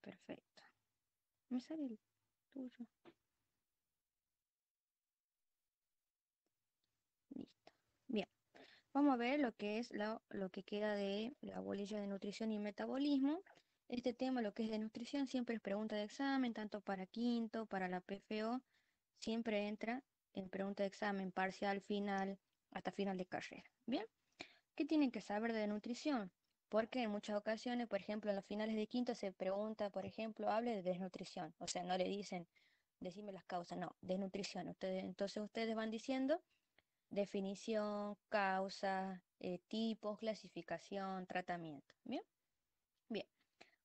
perfecto. Me sale el tuyo. Listo. Bien, vamos a ver lo que es lo que queda de la bolilla de nutrición y metabolismo. Este tema, lo que es de nutrición, siempre es pregunta de examen, tanto para quinto, para la PFO, siempre entra en pregunta de examen, parcial, final, hasta final de carrera. Bien, ¿qué tienen que saber de nutrición? Porque en muchas ocasiones, por ejemplo, en los finales de quinto se pregunta, por ejemplo, hable de desnutrición. O sea, no le dicen, decime las causas, no, desnutrición. Entonces ustedes van diciendo definición, causa, tipos, clasificación, tratamiento. Bien, bien.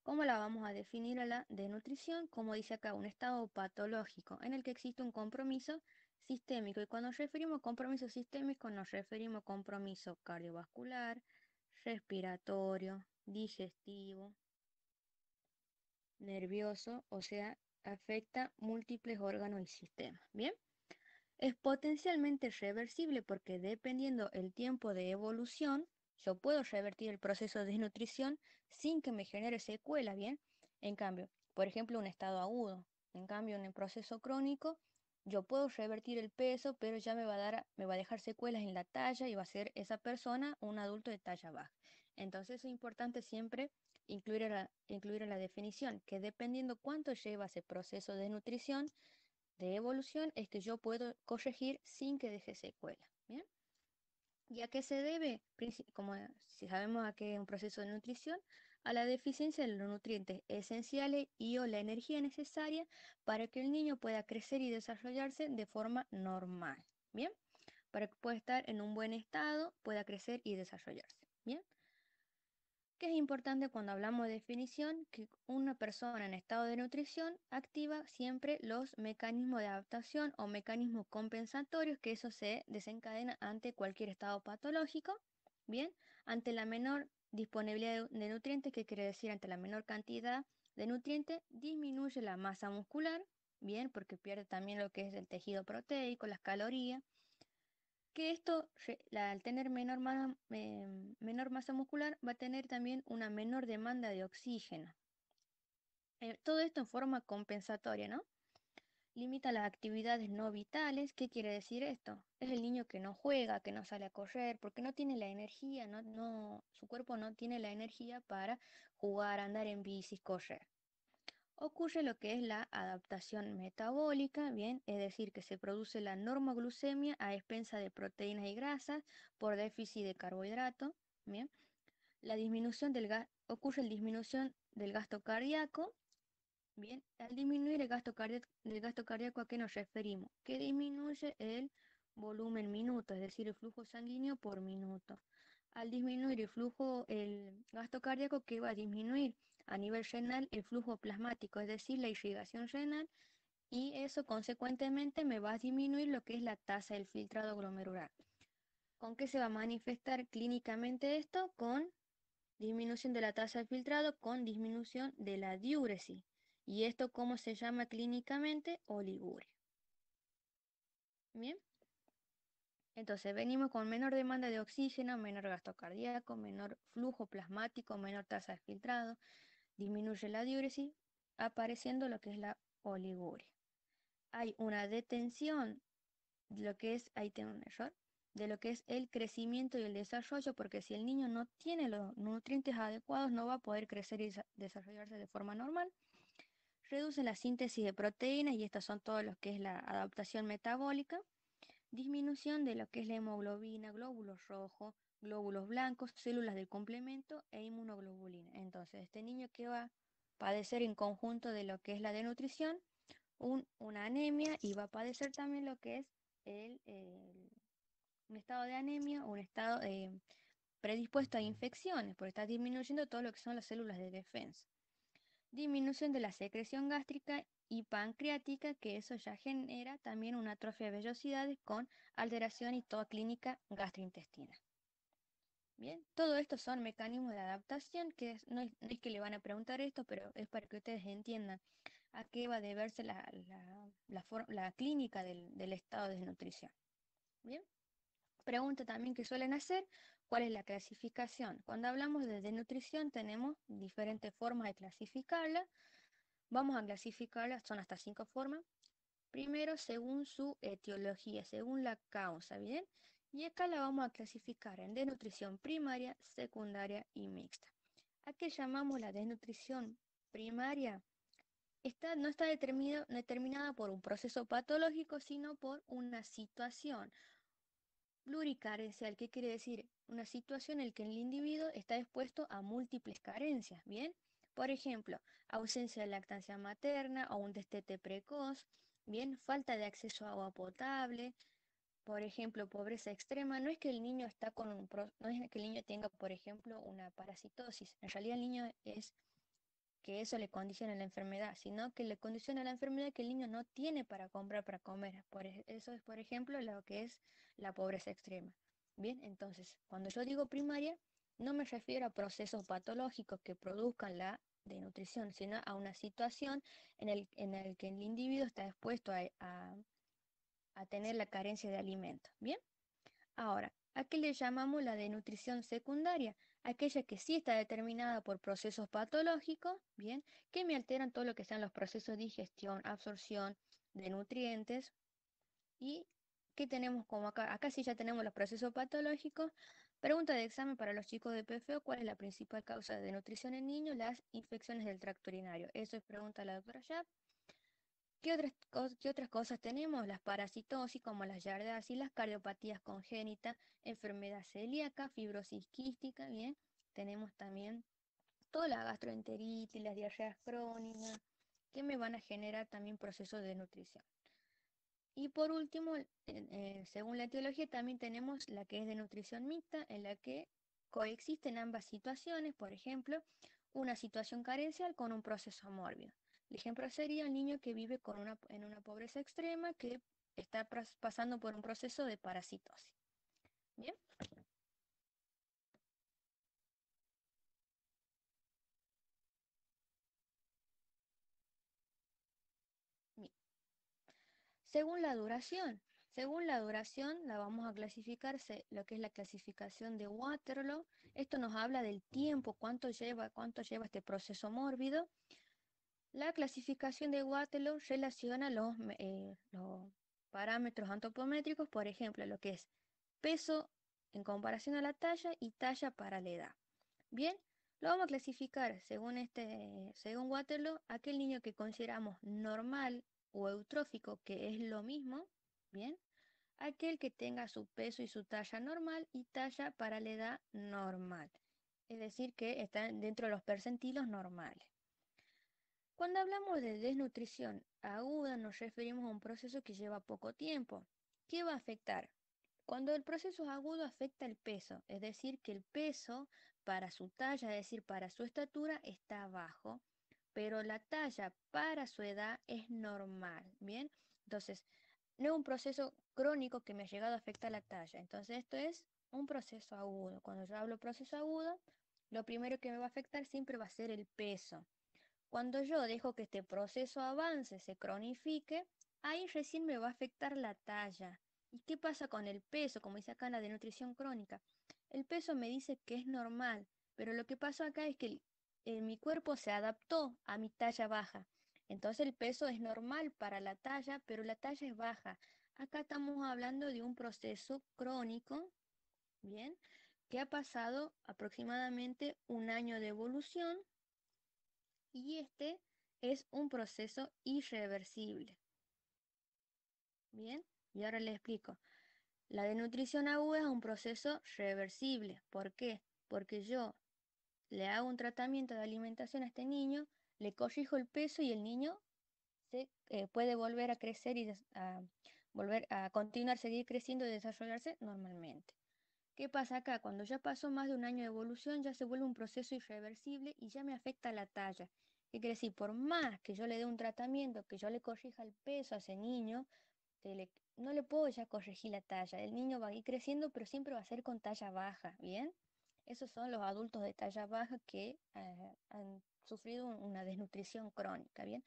¿Cómo la vamos a definir a la desnutrición? Como dice acá, un estado patológico en el que existe un compromiso sistémico. Y cuando nos referimos a compromiso sistémico, nos referimos a compromiso cardiovascular, respiratorio, digestivo, nervioso, o sea, afecta múltiples órganos y sistemas. Bien. Es potencialmente reversible porque dependiendo el tiempo de evolución, yo puedo revertir el proceso de desnutrición sin que me genere secuela, ¿bien? En cambio, por ejemplo, un estado agudo. En cambio, en el proceso crónico, yo puedo revertir el peso, pero ya me va a dejar secuelas en la talla y va a ser esa persona un adulto de talla baja. Entonces es importante siempre incluir en la definición que dependiendo cuánto lleva ese proceso de nutrición, de evolución es que yo puedo corregir sin que deje secuela. ¿Bien? ¿Y a qué se debe? Como si sabemos a qué es un proceso de nutrición, a la deficiencia de los nutrientes esenciales y o la energía necesaria para que el niño pueda crecer y desarrollarse de forma normal. ¿Bien? Para que pueda estar en un buen estado, pueda crecer y desarrollarse. ¿Bien? Que es importante cuando hablamos de definición, que una persona en estado de nutrición activa siempre los mecanismos de adaptación o mecanismos compensatorios, que eso se desencadena ante cualquier estado patológico, bien, ante la menor disponibilidad de nutrientes, que quiere decir ante la menor cantidad de nutrientes, disminuye la masa muscular, bien, porque pierde también lo que es el tejido proteico, las calorías, que esto, al tener menor masa muscular, va a tener también una menor demanda de oxígeno. Todo esto en forma compensatoria, ¿no? Limita las actividades no vitales. ¿Qué quiere decir esto? Es el niño que no juega, que no sale a correr, porque no tiene la energía, su cuerpo no tiene la energía para jugar, andar en bici, correr. Ocurre lo que es la adaptación metabólica, bien, es decir, que se produce la normoglucemia a expensa de proteínas y grasas por déficit de carbohidrato, bien. Ocurre la disminución del gasto cardíaco, bien. Al disminuir el gasto cardíaco, ¿a qué nos referimos? Que disminuye el volumen minuto, es decir, el flujo sanguíneo por minuto. Al disminuir el gasto cardíaco, ¿qué va a disminuir? A nivel renal, el flujo plasmático, es decir, la irrigación renal, y eso consecuentemente me va a disminuir lo que es la tasa del filtrado glomerular. ¿Con qué se va a manifestar clínicamente esto? Con disminución de la tasa de filtrado, con disminución de la diuresis. ¿Y esto cómo se llama clínicamente? Oliguria. Bien, entonces venimos con menor demanda de oxígeno, menor gasto cardíaco, menor flujo plasmático, menor tasa de filtrado, disminuye la diuresis, apareciendo lo que es la oliguria. Hay una detención de lo que es, ahí tengo un error, de lo que es el crecimiento y el desarrollo, porque si el niño no tiene los nutrientes adecuados, no va a poder crecer y desarrollarse de forma normal. Reduce la síntesis de proteínas, y estas son todo lo que es la adaptación metabólica. Disminución de lo que es la hemoglobina, glóbulos rojos, glóbulos blancos, células del complemento e inmunoglobulina. Entonces, este niño que va a padecer en conjunto de lo que es la desnutrición, una anemia, y va a padecer también lo que es un estado de anemia, un estado predispuesto a infecciones, porque está disminuyendo todo lo que son las células de defensa. Disminución de la secreción gástrica y pancreática, que eso ya genera también una atrofia de vellosidades con alteración y toda clínica gastrointestinal. Bien, todo esto son mecanismos de adaptación que no es que le van a preguntar esto, pero es para que ustedes entiendan a qué va a deberse la clínica del estado de desnutrición. Bien, pregunta también que suelen hacer, ¿cuál es la clasificación? Cuando hablamos de desnutrición tenemos diferentes formas de clasificarla. Vamos a clasificarlas, son hasta 5 formas. Primero, según su etiología, según la causa, ¿bien? Y acá la vamos a clasificar en desnutrición primaria, secundaria y mixta. ¿A qué llamamos la desnutrición primaria? No está determinada por un proceso patológico, sino por una situación pluricarencial. ¿Qué quiere decir? Una situación en la que el individuo está expuesto a múltiples carencias, ¿bien? Por ejemplo, ausencia de lactancia materna o un destete precoz, ¿bien? Falta de acceso a agua potable, por ejemplo, pobreza extrema. No es que el niño no es que el niño tenga, por ejemplo, una parasitosis. En realidad el niño es que eso le condiciona la enfermedad, sino que le condiciona la enfermedad que el niño no tiene para comprar para comer. Eso es, por ejemplo, lo que es la pobreza extrema. Bien, entonces, cuando yo digo primaria, no me refiero a procesos patológicos que produzcan la desnutrición, sino a una situación en el que el individuo está expuesto a tener la carencia de alimentos. Bien. Ahora, ¿a qué le llamamos la desnutrición secundaria? Aquella que sí está determinada por procesos patológicos, bien, que me alteran todo lo que sean los procesos de digestión, absorción de nutrientes y ¿qué tenemos como acá? Acá sí ya tenemos los procesos patológicos. Pregunta de examen para los chicos de PFO, ¿cuál es la principal causa de desnutrición en niños? Las infecciones del tracto urinario. Eso es pregunta de la doctora Yap. ¿Qué otras cosas tenemos? Las parasitosis, como las yardas y las cardiopatías congénitas, enfermedad celíaca, fibrosis quística, ¿bien? Tenemos también toda la gastroenteritis, las diarreas crónicas, que me van a generar también procesos de nutrición. Y por último, según la etiología, también tenemos la que es de nutrición mixta, en la que coexisten ambas situaciones, por ejemplo, una situación carencial con un proceso mórbido. El ejemplo sería el niño que vive en una pobreza extrema que está pasando por un proceso de parasitosis. Bien, bien. Según la duración la vamos a clasificar, lo que es la clasificación de Waterloo. Esto nos habla del tiempo, cuánto lleva este proceso mórbido. La clasificación de Waterloo relaciona los parámetros antropométricos, por ejemplo, lo que es peso en comparación a la talla y talla para la edad. Bien, lo vamos a clasificar según Waterloo, aquel niño que consideramos normal o eutrófico, que es lo mismo, bien, aquel que tenga su peso y su talla normal y talla para la edad normal, es decir, que están dentro de los percentilos normales. Cuando hablamos de desnutrición aguda, nos referimos a un proceso que lleva poco tiempo. ¿Qué va a afectar? Cuando el proceso es agudo, afecta el peso, es decir, que el peso para su talla, es decir, para su estatura, está bajo, pero la talla para su edad es normal, ¿bien? Entonces, no es un proceso crónico que me ha llegado a afectar la talla. Entonces, esto es un proceso agudo. Cuando yo hablo proceso agudo, lo primero que me va a afectar siempre va a ser el peso. Cuando yo dejo que este proceso avance, se cronifique, ahí recién me va a afectar la talla. ¿Y qué pasa con el peso? Como dice acá en la desnutrición crónica. El peso me dice que es normal, pero lo que pasó acá es que mi cuerpo se adaptó a mi talla baja. Entonces el peso es normal para la talla, pero la talla es baja. Acá estamos hablando de un proceso crónico, ¿bien? Que ha pasado aproximadamente un año de evolución y este es un proceso irreversible. Bien, y ahora le explico. La desnutrición aguda es un proceso reversible. ¿Por qué? Porque yo le hago un tratamiento de alimentación a este niño, le corrijo el peso y el niño puede volver a crecer y volver a continuar, seguir creciendo y desarrollarse normalmente. ¿Qué pasa acá? Cuando ya pasó más de un año de evolución, ya se vuelve un proceso irreversible y ya me afecta la talla. ¿Qué quiere decir? Por más que yo le dé un tratamiento, que yo le corrija el peso a ese niño, no le puedo ya corregir la talla. El niño va a ir creciendo, pero siempre va a ser con talla baja, ¿bien? Esos son los adultos de talla baja que han sufrido una desnutrición crónica, ¿bien?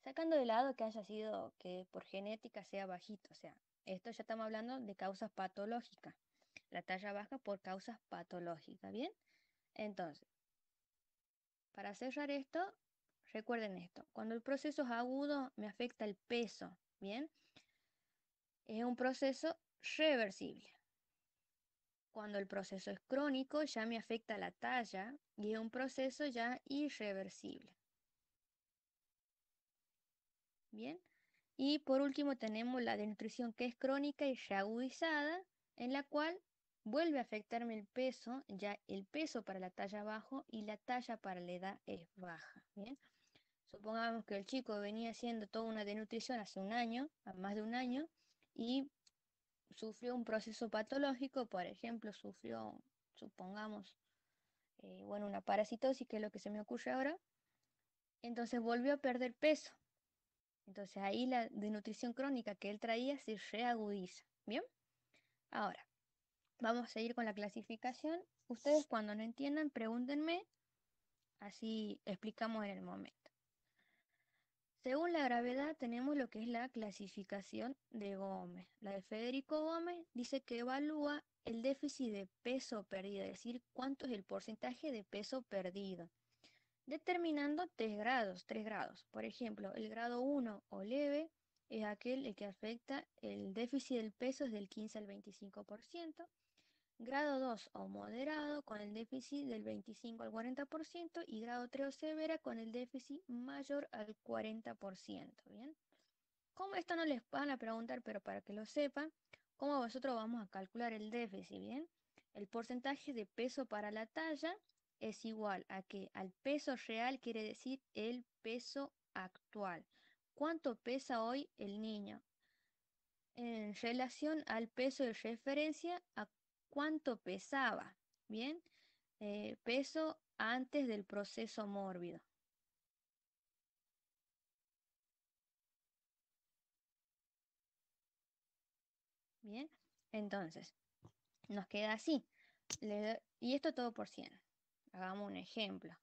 Sacando de lado que haya sido, que por genética sea bajito, o sea, esto ya estamos hablando de causas patológicas. La talla baja por causas patológicas, ¿bien? Entonces, para cerrar esto, recuerden esto, cuando el proceso es agudo me afecta el peso, ¿bien? Es un proceso reversible. Cuando el proceso es crónico ya me afecta la talla y es un proceso ya irreversible. Bien. Y por último tenemos la desnutrición que es crónica y reagudizada, en la cual vuelve a afectarme el peso, ya el peso para la talla bajo y la talla para la edad es baja. Bien. Supongamos que el chico venía haciendo toda una desnutrición hace un año, a más de un año, y sufrió un proceso patológico, por ejemplo, sufrió, supongamos, bueno, una parasitosis, que es lo que se me ocurre ahora, entonces volvió a perder peso. Entonces ahí la desnutrición crónica que él traía se reagudiza. Bien, ahora vamos a seguir con la clasificación. Ustedes cuando no entiendan, pregúntenme, así explicamos en el momento. Según la gravedad tenemos lo que es la clasificación de Gómez. La de Federico Gómez dice que evalúa el déficit de peso perdido, es decir, cuánto es el porcentaje de peso perdido, determinando 3 grados. Por ejemplo, el grado 1 o leve es aquel el que afecta el déficit del peso es del 15 al 25%. Grado 2 o moderado con el déficit del 25 al 40% y grado 3 o severa con el déficit mayor al 40%. ¿Bien? Como esto no les van a preguntar, pero para que lo sepan, ¿cómo vosotros vamos a calcular el déficit? ¿Bien? El porcentaje de peso para la talla es igual a que al peso real, quiere decir el peso actual. ¿Cuánto pesa hoy el niño? En relación al peso de referencia, a cuánto pesaba. Bien, peso antes del proceso mórbido. Bien, entonces nos queda así. Y esto todo por 100. Hagamos un ejemplo.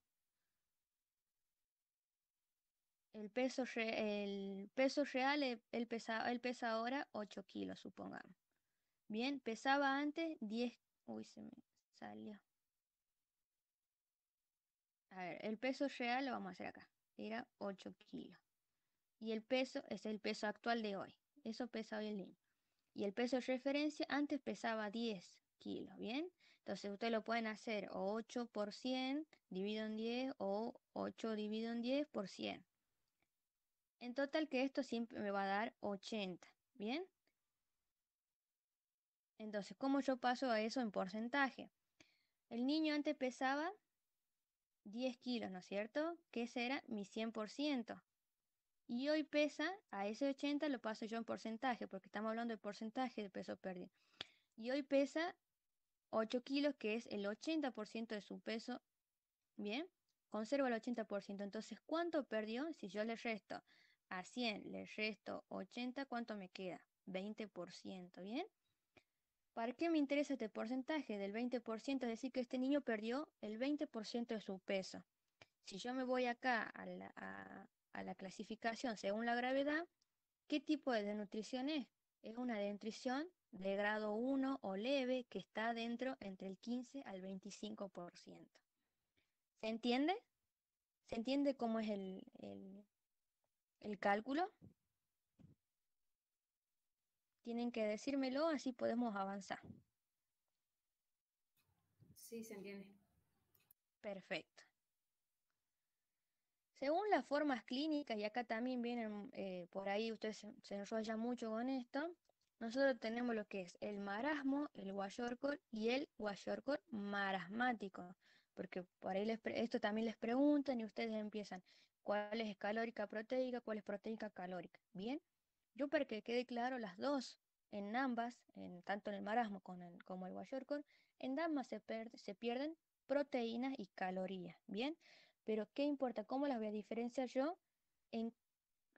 El peso real, él pesa ahora 8 kilos, supongamos. Bien, pesaba antes 10. Uy, se me salió. A ver, el peso real lo vamos a hacer acá. Era 8 kilos. Y el peso es el peso actual de hoy. Eso pesa hoy el niño. Y el peso de referencia antes pesaba 10 kilos, ¿bien? Entonces ustedes lo pueden hacer o 8 por 100 dividido en 10 o 8 dividido en 10 por 100. En total que esto siempre me va a dar 80, ¿bien? Entonces, ¿cómo yo paso a eso en porcentaje? El niño antes pesaba 10 kilos, ¿no es cierto? Que ese era mi 100%. Y hoy pesa, a ese 80 lo paso yo en porcentaje, porque estamos hablando de porcentaje de peso perdido. Y hoy pesa 8 kilos, que es el 80% de su peso. Bien, conserva el 80%. Entonces, ¿cuánto perdió? Si yo le resto a 100, le resto 80, ¿cuánto me queda? 20%, ¿bien? ¿Para qué me interesa este porcentaje del 20%? Es decir, que este niño perdió el 20% de su peso. Si yo me voy acá a la clasificación según la gravedad, ¿qué tipo de desnutrición es? Es una desnutrición de grado 1 o leve que está dentro entre el 15 al 25%. ¿Se entiende? ¿Se entiende cómo es el cálculo? Tienen que decírmelo, así podemos avanzar. Sí, se entiende. Perfecto. Según las formas clínicas, y acá también vienen por ahí, ustedes se enrollan mucho con esto, nosotros tenemos lo que es el marasmo, el kwashiorkor y el kwashiorkor marasmático, porque por ahí esto también les preguntan y ustedes empiezan, ¿cuál es calórica proteica, cuál es proteica calórica? Bien, yo para que quede claro las dos, en ambas, tanto en el marasmo como el kwashiorkor, en ambas se pierden proteínas y calorías, ¿bien? Pero ¿qué importa? ¿Cómo las voy a diferenciar yo? ¿En,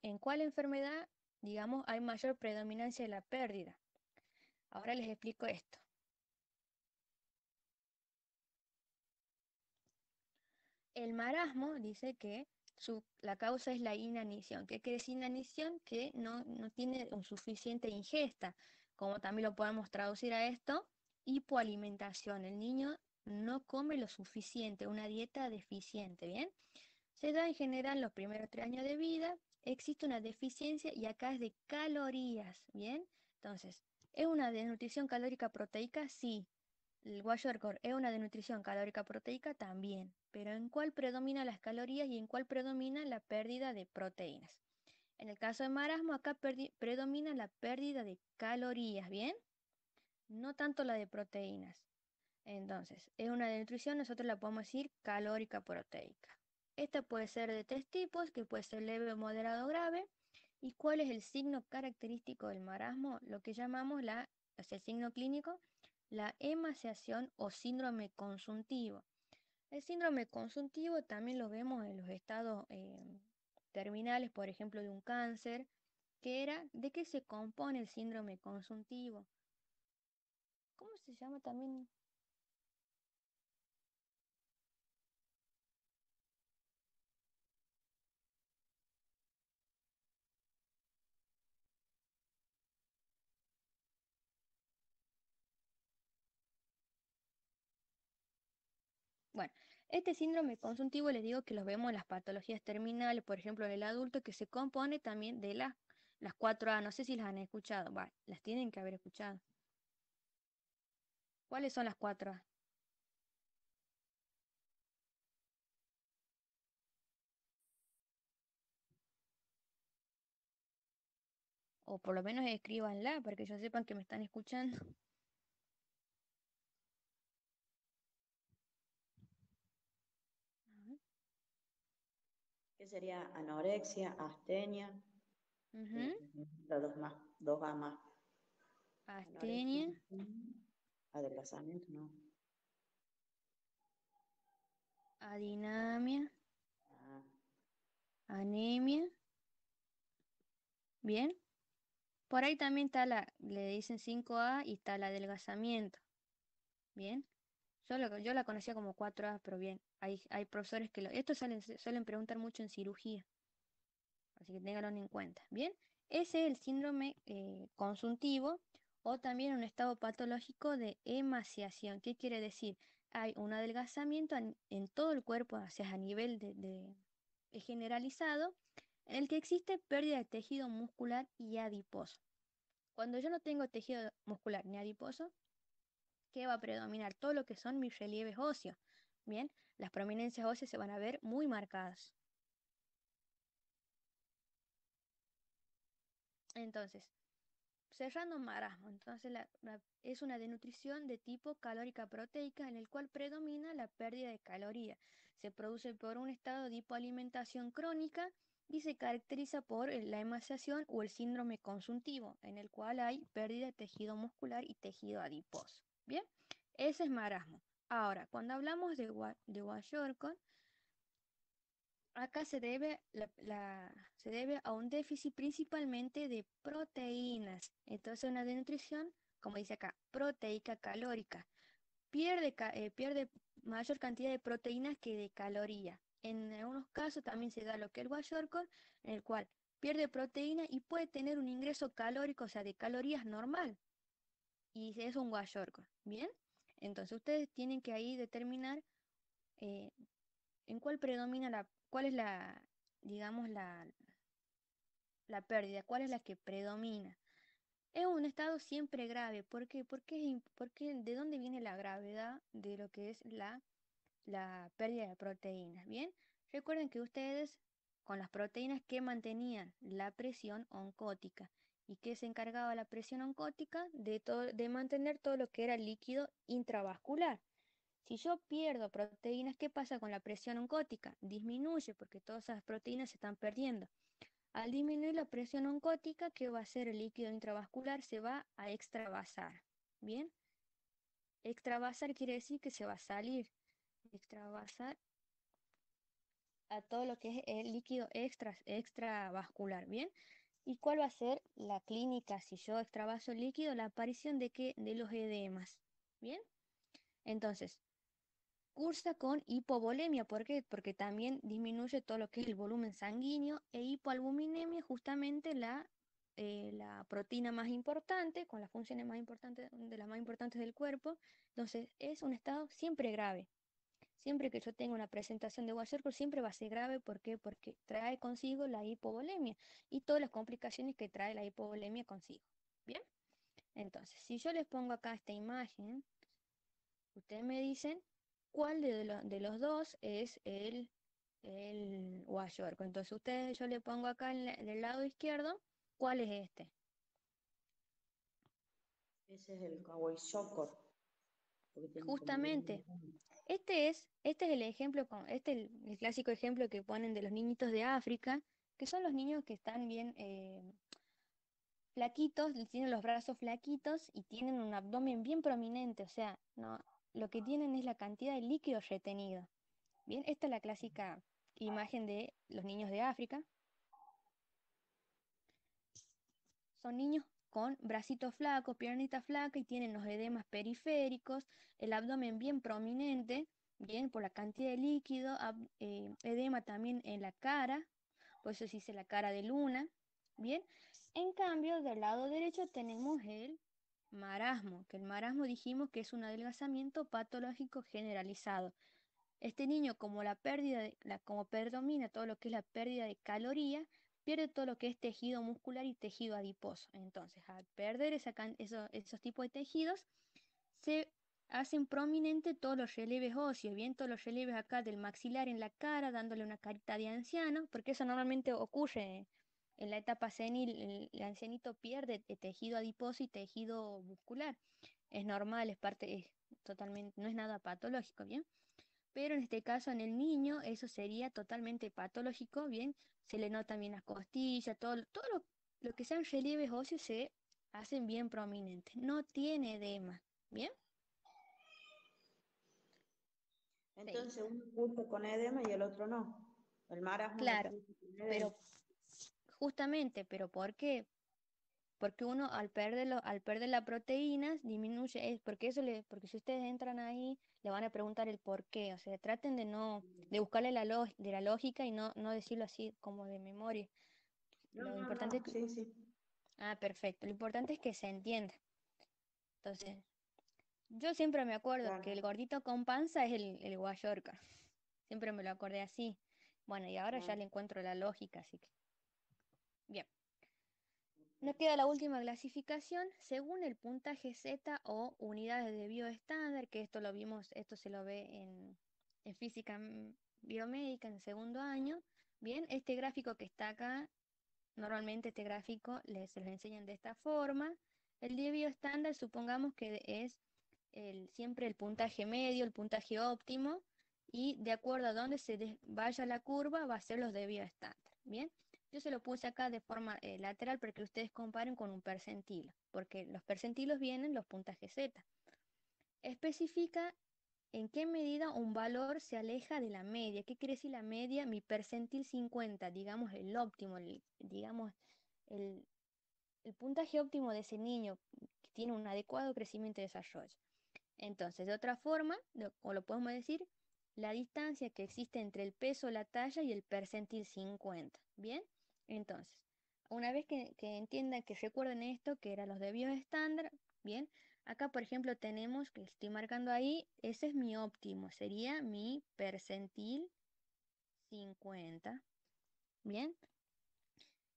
en cuál enfermedad, digamos, hay mayor predominancia de la pérdida? Ahora les explico esto. El marasmo dice que la causa es la inanición. ¿Qué quiere decir inanición? Que no tiene un suficiente ingesta. Como también lo podemos traducir a esto, hipoalimentación. El niño no come lo suficiente, una dieta deficiente, ¿bien? Se da en general los primeros 3 años de vida. Existe una deficiencia y acá es de calorías, ¿bien? Entonces, ¿es una desnutrición calórica proteica? Sí. El Kwashiorkor es una desnutrición calórica proteica también. Pero ¿en cuál predomina las calorías y en cuál predomina la pérdida de proteínas? En el caso de marasmo, acá predomina la pérdida de calorías, ¿bien? No tanto la de proteínas. Entonces, es una desnutrición, nosotros la podemos decir calórica proteica. Esta puede ser de tres tipos, que puede ser leve, moderado o grave. ¿Y cuál es el signo característico del marasmo? Lo que llamamos o sea, el signo clínico, la emaciación o síndrome consuntivo. El síndrome consuntivo también lo vemos en los estados terminales, por ejemplo, de un cáncer, que era, ¿de qué se compone el síndrome consuntivo? ¿Cómo se llama también? Bueno, este síndrome consuntivo les digo que los vemos en las patologías terminales, por ejemplo, en el adulto, que se compone también de las 4A. No sé si las han escuchado, va, las tienen que haber escuchado. ¿Cuáles son las 4A? O por lo menos escríbanla para que ellos sepan que me están escuchando. ¿Qué sería anorexia, astenia? Ujú. Eh, las dos más, dos A más. Anorexia, Astenia, astenia, adelgazamiento, no. adinamia, Ah, anemia, bien. Por ahí también está le dicen 5A y está el adelgazamiento, bien. Yo la conocía como 4A, pero bien, hay profesores que esto suelen preguntar mucho en cirugía, así que ténganlo en cuenta. Bien, ese es el síndrome consuntivo o también un estado patológico de emaciación. ¿Qué quiere decir? Hay un adelgazamiento en todo el cuerpo, o sea, a nivel generalizado, en el que existe pérdida de tejido muscular y adiposo. Cuando yo no tengo tejido muscular ni adiposo, ¿qué va a predominar? Todo lo que son mis relieves óseos. Bien, las prominencias óseas se van a ver muy marcadas. Entonces, cerrando marasmo, entonces es una desnutrición de tipo calórica proteica en el cual predomina la pérdida de calorías. Se produce por un estado de hipoalimentación crónica y se caracteriza por la emaciación o el síndrome consuntivo, en el cual hay pérdida de tejido muscular y tejido adiposo. Bien, ese es marasmo. Ahora, cuando hablamos de Kwashiorkor, acá se debe a un déficit principalmente de proteínas. Entonces, una desnutrición, como dice acá, proteica calórica. Pierde mayor cantidad de proteínas que de calorías. En algunos casos también se da lo que es el Kwashiorkor, en el cual pierde proteína y puede tener un ingreso calórico, o sea, de calorías normal. Y es un Kwashiorkor. ¿Bien? Entonces, ustedes tienen que ahí determinar eh, en cuál predomina cuál es digamos, la pérdida, cuál es la que predomina. Es un estado siempre grave. ¿Por qué? ¿De dónde viene la gravedad de lo que es la pérdida de proteínas? Bien, recuerden que ustedes con las proteínas que mantenían la presión oncótica y que se encargaba la presión oncótica de mantener todo lo que era líquido intravascular. Si yo pierdo proteínas, ¿qué pasa con la presión oncótica? Disminuye porque todas esas proteínas se están perdiendo. Al disminuir la presión oncótica, ¿qué va a hacer el líquido intravascular? Se va a extravasar. ¿Bien? Extravasar quiere decir que se va a salir. Extravasar a todo lo que es el líquido extravascular. ¿Bien? ¿Y cuál va a ser la clínica si yo extravaso el líquido? La aparición de qué? De los edemas. ¿Bien? Entonces, cursa con hipovolemia. ¿Por qué? Porque también disminuye todo lo que es el volumen sanguíneo e hipoalbuminemia, justamente la proteína más importante, con las funciones más importantes, de las más importantes del cuerpo. Entonces, es un estado siempre grave. siempre que yo tenga una presentación de Kwashiorkor, siempre va a ser grave. ¿Por qué? Porque trae consigo la hipovolemia y todas las complicaciones que trae la hipovolemia consigo. Bien, entonces, si yo les pongo acá esta imagen, ustedes me dicen cuál de los dos es el Kwashiorkor. Entonces, ustedes, yo le pongo acá del lado izquierdo, ¿cuál es este? Ese es el Kwashiorkor, porque tiene como dos Justamente, puntos. este es el ejemplo, este es el clásico ejemplo que ponen de los niñitos de África, que son los niños que están bien flaquitos, tienen los brazos flaquitos y tienen un abdomen bien prominente, o sea, no, lo que tienen es la cantidad de líquido retenido. Bien, esta es la clásica imagen de los niños de África. Son niños con bracitos flacos, piernitas flacas y tienen los edemas periféricos, el abdomen bien prominente, bien por la cantidad de líquido, edema también en la cara, por eso se dice la cara de luna, bien. En cambio, del lado derecho tenemos el marasmo, que el marasmo dijimos que es un adelgazamiento patológico generalizado. Este niño, como como predomina todo lo que es la pérdida de calorías, pierde todo lo que es tejido muscular y tejido adiposo. Entonces, al perder esos tipos de tejidos, se hacen prominente todos los relieves óseos, bien todos los relieves acá del maxilar en la cara, dándole una carita de anciano, porque eso normalmente ocurre en la etapa senil, el ancianito pierde tejido adiposo y tejido muscular. Es normal, es parte, es totalmente, no es nada patológico, ¿bien? Pero en este caso en el niño eso sería totalmente patológico, ¿bien? Se le notan bien las costillas, todo lo que sean relieves óseos se hacen bien prominentes. No tiene edema, ¿bien? Seguimos. Entonces uno curte con edema y el otro no. El marasmo lo Claro, curte con edema. pero justamente, ¿pero por qué? Porque uno al perder las proteínas disminuye, porque porque si ustedes entran ahí, le van a preguntar el por qué. O sea, traten de no, de buscarle de la lógica y no decirlo así como de memoria. No, Lo no, importante es no, que, sí, sí. perfecto. Lo importante es que se entienda. Entonces, yo siempre me acuerdo que el Claro, gordito con panza es el Guayorca. Siempre me lo acordé así. Bueno, y ahora ya claro. le encuentro la lógica, así que. Bien. Nos queda la última clasificación según el puntaje Z o unidades de bioestándar, que esto lo vimos, esto se lo ve en física biomédica en segundo año. Bien, este gráfico que está acá, normalmente este gráfico se los enseñan de esta forma. El de bioestándar supongamos que es siempre el puntaje medio, el puntaje óptimo, y de acuerdo a dónde vaya la curva, va a ser los de bioestándar. Bien, yo se lo puse acá de forma lateral para que ustedes comparen con un percentilo, porque los percentilos vienen los puntajes Z. Especifica en qué medida un valor se aleja de la media. ¿Qué quiere decir la media? Mi percentil 50, digamos el óptimo, digamos el, el puntaje óptimo de ese niño que tiene un adecuado crecimiento y desarrollo. Entonces, de otra forma, o lo podemos decir, la distancia que existe entre el peso, la talla y el percentil 50. ¿Bien? Entonces, una vez que entiendan, que recuerden esto, que eran los desvíos estándar, ¿bien? Acá, por ejemplo, tenemos, que estoy marcando ahí, ese es mi óptimo, sería mi percentil 50. ¿Bien?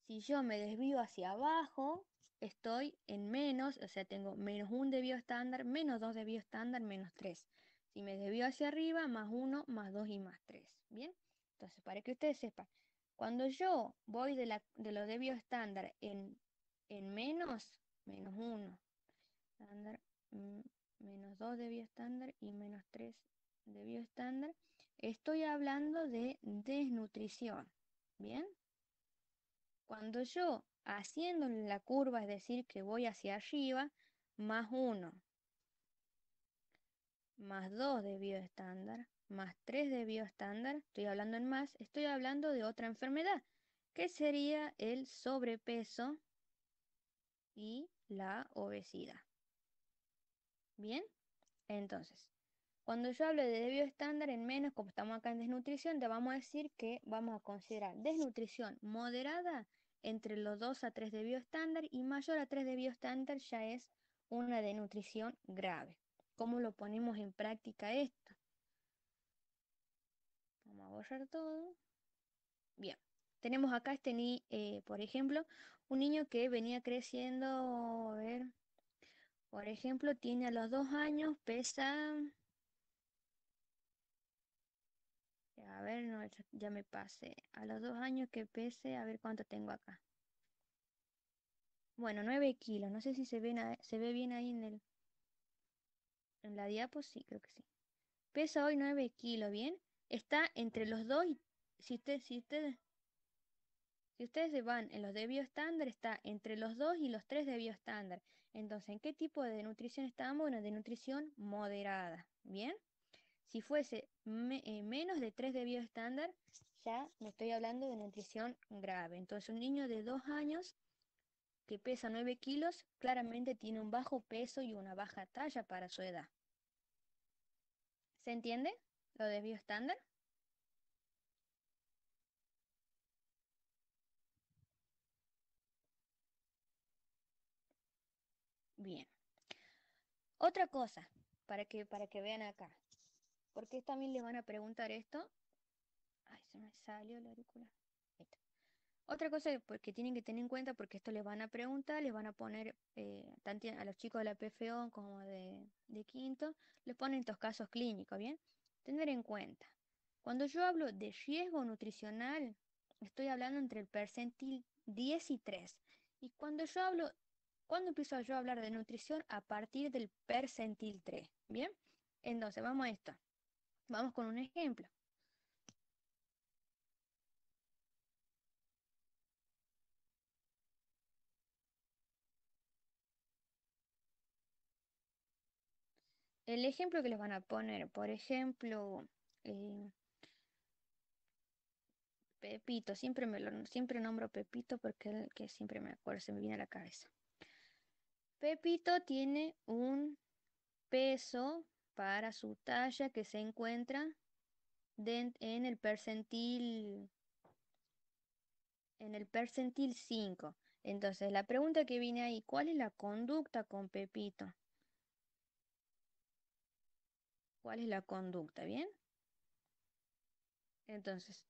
Si yo me desvío hacia abajo, estoy en menos, o sea, tengo menos un desvío estándar, menos 2 desvío estándar, menos 3. Si me desvío hacia arriba, más uno, más 2 y más 3. ¿Bien? Entonces, para que ustedes sepan, cuando yo voy de los desvíos estándar en menos uno estándar, mm, menos 2 desvío estándar y menos 3 desvío estándar, estoy hablando de desnutrición. ¿Bien? Cuando yo haciendo la curva, es decir, que voy hacia arriba, más uno, más 2 de bioestándar, más 3 de bioestándar, estoy hablando en más, estoy hablando de otra enfermedad, que sería el sobrepeso y la obesidad. Bien, entonces, cuando yo hablo de bioestándar en menos, como estamos acá en desnutrición, te vamos a decir que vamos a considerar desnutrición moderada entre los 2 a 3 de bioestándar y mayor a 3 de bioestándar ya es una desnutrición grave. ¿Cómo lo ponemos en práctica esto? borrar todo. Bien. Tenemos acá por ejemplo, un niño que venía creciendo, a ver, por ejemplo, tiene a los 2 años, pesa, a ver, no, ya me pasé. A los 2 años que pese, a ver cuánto tengo acá. Bueno, 9 kilos. No sé si se ve bien ahí en la diapo, sí, creo que sí. Pesa hoy 9 kilos, ¿bien? Está entre los dos y si ustedes se van en los de bioestándar, está entre los 2 y los 3 de bioestándar. Entonces, ¿en qué tipo de nutrición estamos? Bueno, de nutrición moderada, ¿bien? Si fuese menos de 3 de bioestándar, ya me estoy hablando de nutrición grave. Entonces, un niño de 2 años que pesa 9 kilos, claramente tiene un bajo peso y una baja talla para su edad. ¿Se entiende lo de bioestándar? Bien. Otra cosa, para que vean acá, porque también le van a preguntar esto. Ay, se me salió la auricular. Ahí está. Otra cosa que tienen que tener en cuenta, porque esto les van a preguntar, les van a poner, tanto a los chicos de la PFO como de quinto, les ponen estos casos clínicos, ¿bien? Tener en cuenta, cuando yo hablo de riesgo nutricional, estoy hablando entre el percentil 10 y 3. Y cuando empiezo yo a hablar de nutrición, a partir del percentil 3, ¿bien? Entonces, vamos a esto. Vamos con un ejemplo. El ejemplo que les van a poner, por ejemplo, eh, Pepito, siempre nombro Pepito porque es el que siempre me acuerdo, se me viene a la cabeza. Pepito tiene un peso para su talla que se encuentra en el percentil 5. Entonces, la pregunta que viene ahí, ¿cuál es la conducta con Pepito? ¿Cuál es la conducta? ¿Bien? Entonces,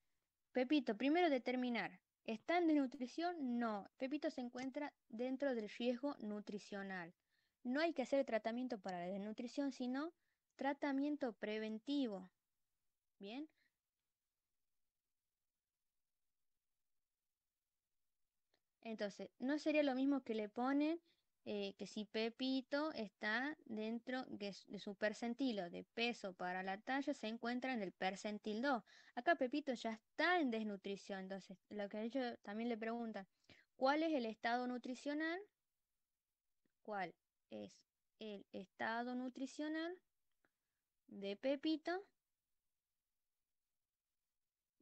Pepito, primero determinar, ¿está en desnutrición? No, Pepito se encuentra dentro del riesgo nutricional. No hay que hacer tratamiento para la desnutrición, sino tratamiento preventivo. ¿Bien? Entonces, no sería lo mismo que le ponen que si Pepito está dentro de su percentilo de peso para la talla, se encuentra en el percentil 2. Acá Pepito ya está en desnutrición. Entonces, lo que ellos también le preguntan, ¿cuál es el estado nutricional? ¿Cuál es el estado nutricional de Pepito?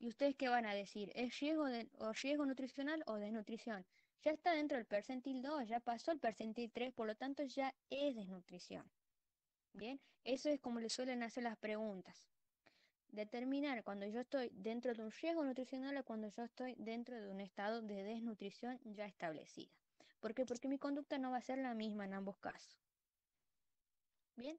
¿Y ustedes qué van a decir? ¿Es riesgo nutricional o desnutrición? Ya está dentro del percentil 2, ya pasó el percentil 3, por lo tanto ya es desnutrición. Bien, eso es como le suelen hacer las preguntas. Determinar cuando yo estoy dentro de un riesgo nutricional o cuando yo estoy dentro de un estado de desnutrición ya establecida. ¿Por qué? Porque mi conducta no va a ser la misma en ambos casos. Bien,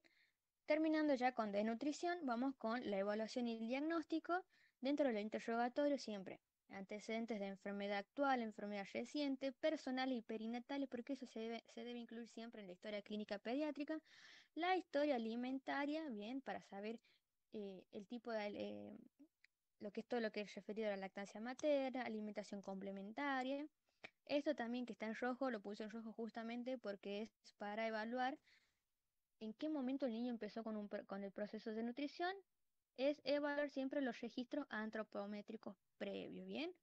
terminando ya con desnutrición, vamos con la evaluación y el diagnóstico. Dentro del interrogatorio siempre antecedentes de enfermedad actual, enfermedad reciente, personal y perinatales, porque eso se debe incluir siempre en la historia clínica pediátrica. La historia alimentaria, bien, para saber el tipo lo que es todo lo que es referido a la lactancia materna, alimentación complementaria. Esto también que está en rojo, lo puse en rojo justamente porque es para evaluar en qué momento el niño empezó con el proceso de nutrición, es evaluar siempre los registros antropométricos previos, ¿bien?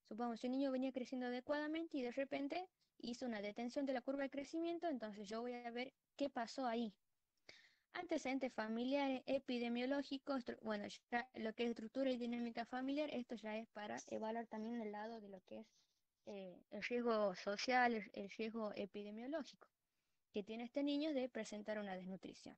Supongamos que un niño venía creciendo adecuadamente y de repente hizo una detención de la curva de crecimiento, entonces yo voy a ver qué pasó ahí. Antecedentes familiares, epidemiológicos, bueno, ya lo que es estructura y dinámica familiar, esto ya es para evaluar también el lado de lo que es el riesgo social, el riesgo epidemiológico que tiene este niño de presentar una desnutrición.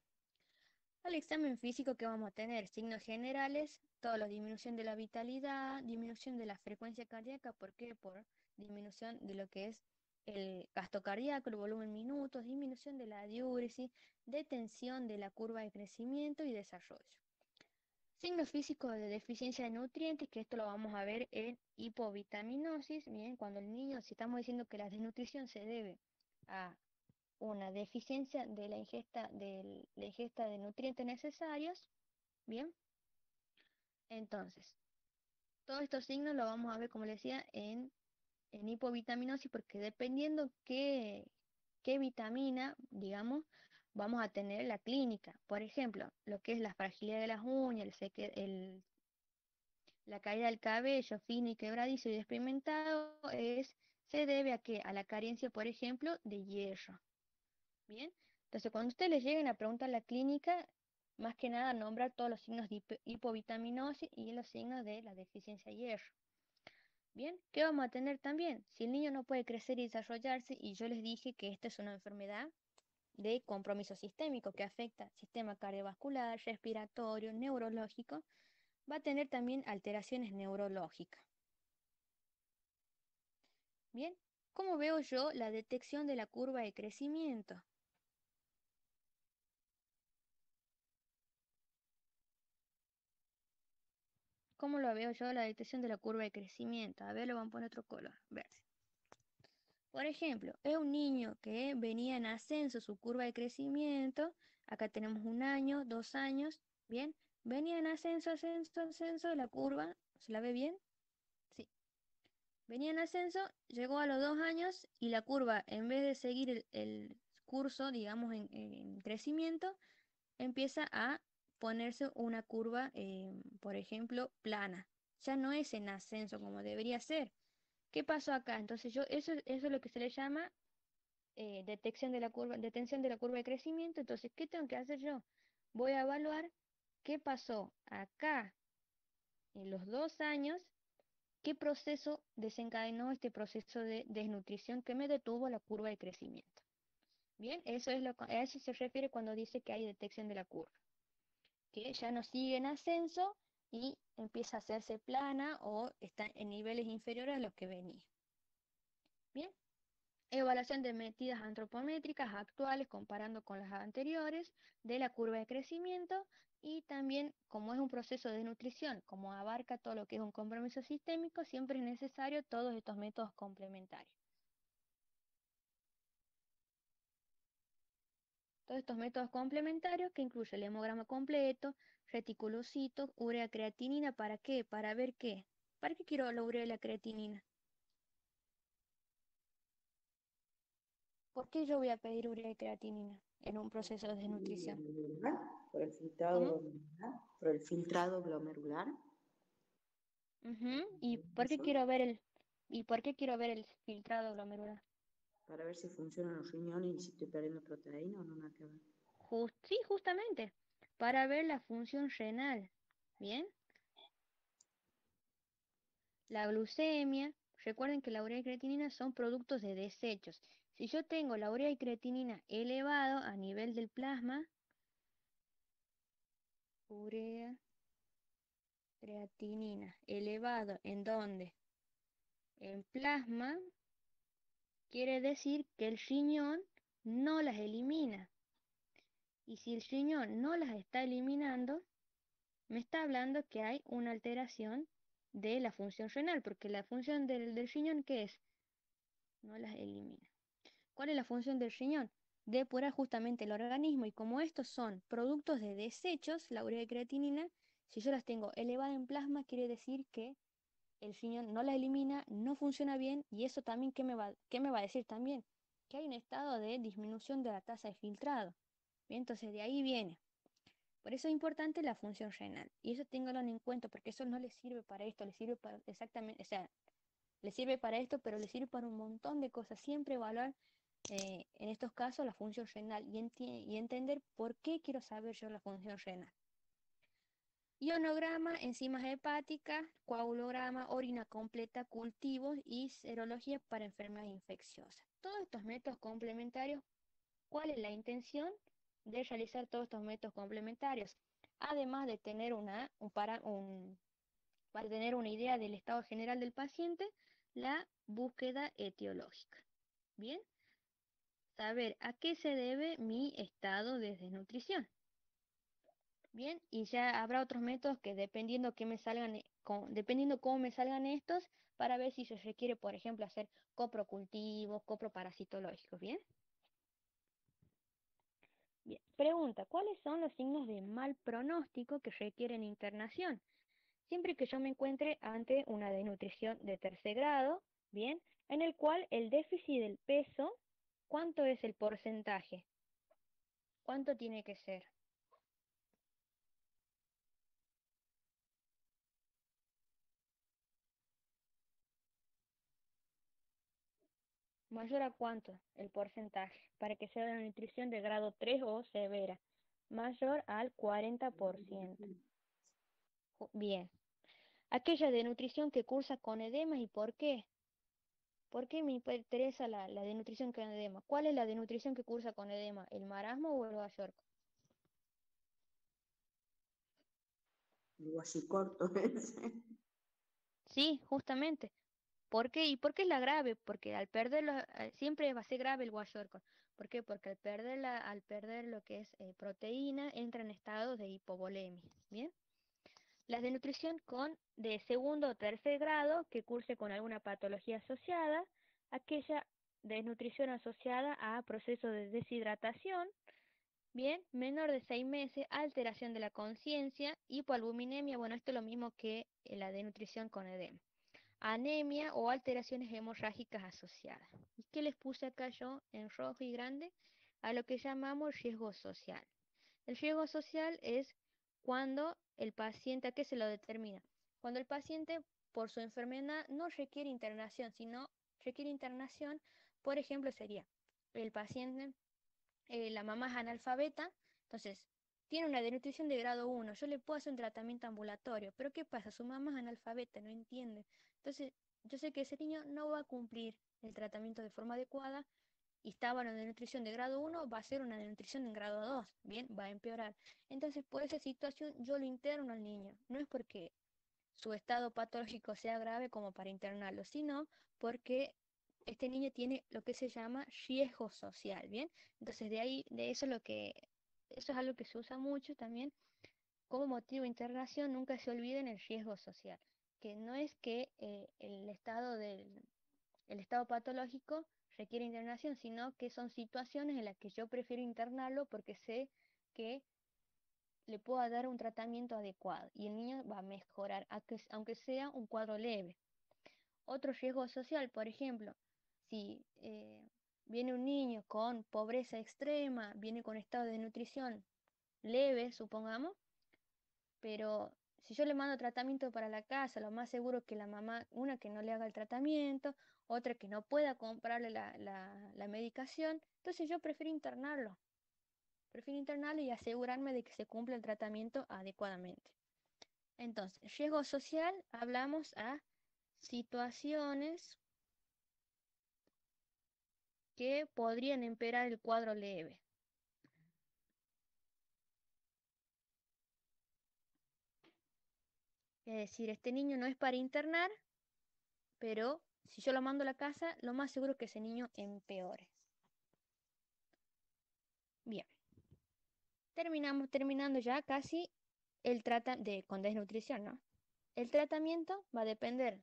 Al examen físico que vamos a tener, signos generales, toda la disminución de la vitalidad, disminución de la frecuencia cardíaca, ¿por qué? Por disminución de lo que es el gasto cardíaco, el volumen minutos, disminución de la diúresis, detención de la curva de crecimiento y desarrollo. Signos físicos de deficiencia de nutrientes, que esto lo vamos a ver en hipovitaminosis. Bien, cuando el niño, si estamos diciendo que la desnutrición se debe a una deficiencia de la ingesta de nutrientes necesarios, bien, entonces, todos estos signos los vamos a ver, como les decía, en hipovitaminosis, porque dependiendo qué vitamina, digamos, vamos a tener la clínica. Por ejemplo, lo que es la fragilidad de las uñas, la caída del cabello fino y quebradizo y despigmentado se debe a que a la carencia, por ejemplo, de hierro. Bien, entonces cuando ustedes les lleguen a preguntar la clínica, más que nada nombrar todos los signos de hipovitaminosis y los signos de la deficiencia de hierro. Bien, ¿qué vamos a tener también? Si el niño no puede crecer y desarrollarse, y yo les dije que esta es una enfermedad de compromiso sistémico que afecta al sistema cardiovascular, respiratorio, neurológico, va a tener también alteraciones neurológicas. Bien, ¿cómo veo yo la detección de la curva de crecimiento? ¿Cómo lo veo yo la detección de la curva de crecimiento? A ver, lo vamos a poner otro color, verde. Por ejemplo, es un niño que venía en ascenso su curva de crecimiento. Acá tenemos 1 año, 2 años. Bien, venía en ascenso, ascenso, ascenso. La curva, ¿se la ve bien? Sí. Venía en ascenso, llegó a los 2 años y la curva, en vez de seguir el curso, digamos, en crecimiento, empieza a ponerse una curva, por ejemplo, plana. Ya no es en ascenso como debería ser. ¿Qué pasó acá? Entonces eso es lo que se le llama detención de la curva de crecimiento. Entonces, ¿qué tengo que hacer yo? Voy a evaluar qué pasó acá en los 2 años, qué proceso desencadenó este proceso de desnutrición que me detuvo la curva de crecimiento. Bien, a eso se refiere cuando dice que hay detección de la curva, que ya no sigue en ascenso y empieza a hacerse plana o está en niveles inferiores a los que venía. Bien. Evaluación de medidas antropométricas actuales comparando con las anteriores de la curva de crecimiento y también como es un proceso de nutrición, como abarca todo lo que es un compromiso sistémico, siempre es necesario todos estos métodos complementarios. Todos estos métodos complementarios que incluye el hemograma completo, reticulocitos, urea creatinina, ¿para qué? Para ver qué. ¿Para qué quiero la urea y la creatinina? ¿Por qué yo voy a pedir urea y creatinina en un proceso de desnutrición? Por el filtrado ¿Cómo? glomerular, por el filtrado glomerular. Ujú. ¿Y por qué Eso, quiero ver el filtrado glomerular? para ver si funcionan los riñones y si estoy perdiendo proteína o no, nada que ver. Sí, justamente, para ver la función renal. Bien, la glucemia. Recuerden que la urea y creatinina son productos de desechos. Si yo tengo la urea y creatinina elevado a nivel del plasma, urea, creatinina elevado, ¿en dónde? En plasma, quiere decir que el riñón no las elimina. Y si el riñón no las está eliminando, me está hablando que hay una alteración de la función renal, porque la función del riñón, ¿qué es? No las elimina. ¿Cuál es la función del riñón? Depurar justamente el organismo, y como estos son productos de desechos, la urea y creatinina, si yo las tengo elevadas en plasma, quiere decir que el riñón no las elimina, no funciona bien, y eso también, qué me va a decir también? Que hay un estado de disminución de la tasa de filtrado. Bien, entonces de ahí viene. Por eso es importante la función renal. Y eso ténganlo en cuenta, porque eso no les sirve para esto, les sirve para exactamente, o sea, les sirve para esto, pero les sirve para un montón de cosas. Siempre evaluar, en estos casos, la función renal y entender por qué quiero saber yo la función renal. Ionograma, enzimas hepáticas, coagulograma, orina completa, cultivos y serología para enfermedades infecciosas. Todos estos métodos complementarios, ¿cuál es la intención de realizar todos estos métodos complementarios? Además de tener para tener una idea del estado general del paciente, la búsqueda etiológica. Bien, saber a qué se debe mi estado de desnutrición. Bien, y ya habrá otros métodos que dependiendo que me salgan, dependiendo cómo me salgan estos, para ver si se requiere, por ejemplo, hacer coprocultivos, coproparasitológicos, ¿bien? Bien, pregunta, ¿cuáles son los signos de mal pronóstico que requieren internación? Siempre que yo me encuentre ante una desnutrición de tercer grado, ¿bien? En el cual el déficit del peso, ¿cuánto es el porcentaje? ¿Cuánto tiene que ser? ¿Mayor a cuánto? El porcentaje, para que sea una nutrición de grado 3 o severa. Mayor al 40%. Bien. Aquella de nutrición que cursa con edemas, ¿y por qué? ¿Por qué me interesa la desnutrición con edema? ¿Cuál es la desnutrición que cursa con edema? ¿El marasmo o el guayorco? Digo así corto. Sí, justamente. ¿Por qué? ¿Y por qué es la grave? Porque al perderlo, siempre va a ser grave el guayorco. ¿Por qué? Porque al perder lo que es proteína, entra en estados de hipovolemia. ¿Bien? Las de nutrición con de segundo o tercer grado que curse con alguna patología asociada, aquella desnutrición asociada a procesos de deshidratación, bien, menor de 6 meses, alteración de la conciencia, hipoalbuminemia, bueno, esto es lo mismo que la desnutrición con edema, anemia o alteraciones hemorrágicas asociadas. ¿Y qué les puse acá yo en rojo y grande? A lo que llamamos riesgo social. El riesgo social es cuando el paciente, ¿a qué se lo determina? Cuando el paciente por su enfermedad no requiere internación, sino requiere internación, por ejemplo, sería el paciente, la mamá es analfabeta, entonces tiene una desnutrición de grado 1, yo le puedo hacer un tratamiento ambulatorio, pero ¿qué pasa? Su mamá es analfabeta, no entiende. Entonces, yo sé que ese niño no va a cumplir el tratamiento de forma adecuada y estaba en una desnutrición de grado 1, va a ser una desnutrición en grado 2, bien, va a empeorar. Entonces, por esa situación, yo lo interno al niño. No es porque su estado patológico sea grave como para internarlo, sino porque este niño tiene lo que se llama riesgo social, ¿bien? Entonces, de ahí, de eso eso es algo que se usa mucho también como motivo de internación. Nunca se olviden el riesgo social, que no es que el estado patológico requiere internación, sino que son situaciones en las que yo prefiero internarlo porque sé que le puedo dar un tratamiento adecuado y el niño va a mejorar, aunque sea un cuadro leve. Otro riesgo social, por ejemplo, si viene un niño con pobreza extrema, viene con estado de nutrición leve, supongamos, pero si yo le mando tratamiento para la casa, lo más seguro es que la mamá, una que no le haga el tratamiento, otra que no pueda comprarle la medicación, entonces yo prefiero internarlo y asegurarme de que se cumpla el tratamiento adecuadamente. Entonces, riesgo social, hablamos a situaciones que podrían empeorar el cuadro leve. Es decir, este niño no es para internar, pero si yo lo mando a la casa, lo más seguro es que ese niño empeore. Bien, terminando ya casi con desnutrición, ¿no? El tratamiento va a depender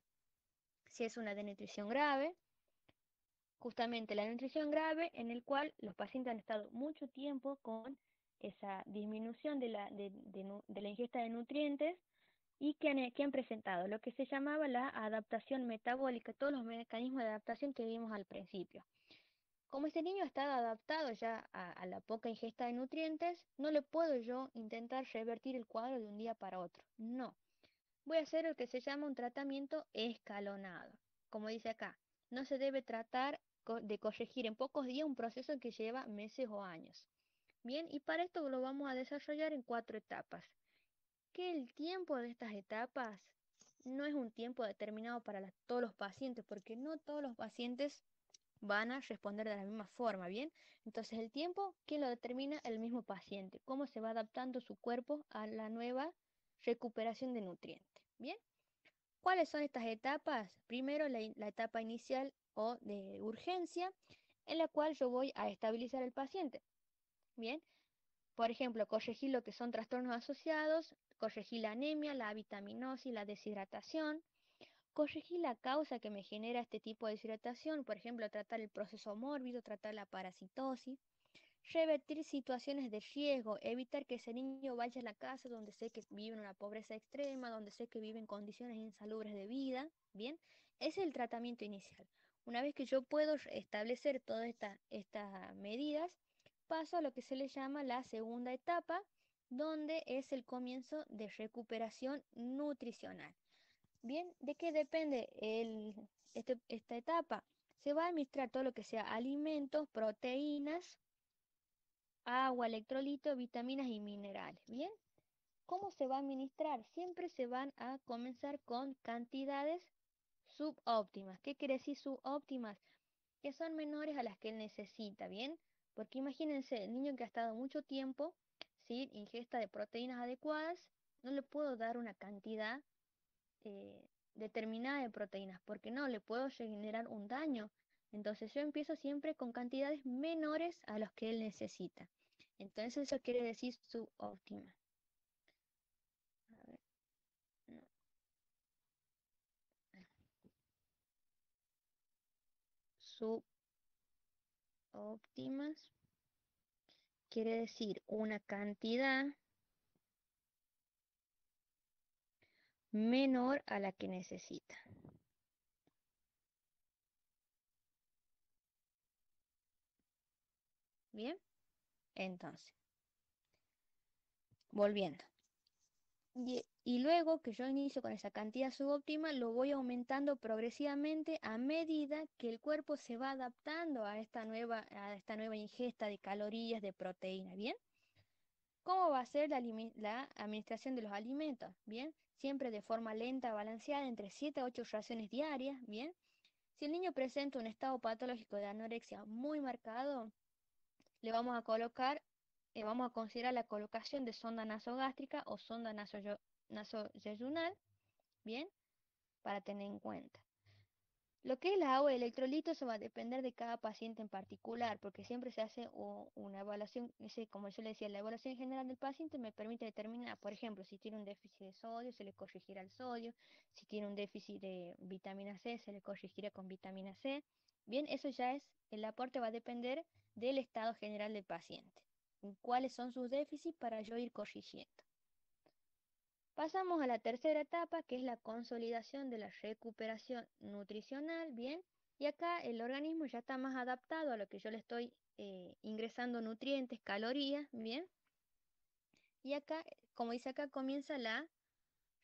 si es una desnutrición grave, justamente la nutrición grave en el cual los pacientes han estado mucho tiempo con esa disminución de la ingesta de nutrientes y que han presentado lo que se llamaba la adaptación metabólica, todos los mecanismos de adaptación que vimos al principio. Como este niño está adaptado ya a la poca ingesta de nutrientes, no le puedo yo intentar revertir el cuadro de un día para otro. No, voy a hacer lo que se llama un tratamiento escalonado. Como dice acá, no se debe tratar de corregir en pocos días un proceso que lleva meses o años. Bien, y para esto lo vamos a desarrollar en 4 etapas. Que el tiempo de estas etapas no es un tiempo determinado para todos los pacientes, porque no todos los pacientes van a responder de la misma forma, ¿bien? Entonces el tiempo, ¿quién lo determina? El mismo paciente, cómo se va adaptando su cuerpo a la nueva recuperación de nutrientes, ¿bien? ¿Cuáles son estas etapas? Primero, la etapa inicial o de urgencia, en la cual yo voy a estabilizar al paciente, ¿bien? Por ejemplo, corregir lo que son trastornos asociados, corregir la anemia, la vitaminosis, la deshidratación, corregir la causa que me genera este tipo de deshidratación, por ejemplo, tratar el proceso mórbido, tratar la parasitosis, revertir situaciones de riesgo, evitar que ese niño vaya a la casa donde sé que vive en una pobreza extrema, donde sé que vive en condiciones insalubres de vida, ¿bien? Ese es el tratamiento inicial. Una vez que yo puedo establecer todas estas medidas, paso a lo que se le llama la segunda etapa, donde es el comienzo de recuperación nutricional. Bien, ¿de qué depende esta etapa? Se va a administrar todo lo que sea alimentos, proteínas, agua, electrolitos, vitaminas y minerales. Bien, ¿cómo se va a administrar? Siempre se van a comenzar con cantidades subóptimas. ¿Qué quiere decir subóptimas? Que son menores a las que él necesita, ¿bien? Porque imagínense, el niño que ha estado mucho tiempo sin ingesta de proteínas adecuadas, no le puedo dar una cantidad determinada de proteínas, porque no, le puedo generar un daño. Entonces yo empiezo siempre con cantidades menores a los que él necesita. Entonces eso quiere decir subóptima. A ver, no, subóptimas quiere decir una cantidad menor a la que necesita. Bien, entonces, volviendo. Y luego que yo inicio con esa cantidad subóptima, lo voy aumentando progresivamente a medida que el cuerpo se va adaptando a esta nueva ingesta de calorías, de proteína. ¿Bien? ¿Cómo va a ser la administración de los alimentos? ¿Bien? Siempre de forma lenta, balanceada, entre 7 a 8 raciones diarias. ¿Bien? Si el niño presenta un estado patológico de anorexia muy marcado, le vamos a colocar, vamos a considerar la colocación de sonda nasogástrica o sonda nasoyeyunal, ¿bien? Para tener en cuenta. Lo que es la agua de electrolitos eso va a depender de cada paciente en particular, porque siempre se hace una evaluación, como yo le decía, la evaluación general del paciente me permite determinar, por ejemplo, si tiene un déficit de sodio, se le corregirá el sodio, si tiene un déficit de vitamina C, se le corregirá con vitamina C. Bien, eso ya el aporte va a depender del estado general del paciente, cuáles son sus déficits para yo ir corrigiendo. Pasamos a la tercera etapa, que es la consolidación de la recuperación nutricional, ¿bien? Y acá el organismo ya está más adaptado a lo que yo le estoy ingresando nutrientes, calorías, ¿bien? Y acá, como dice acá, comienza la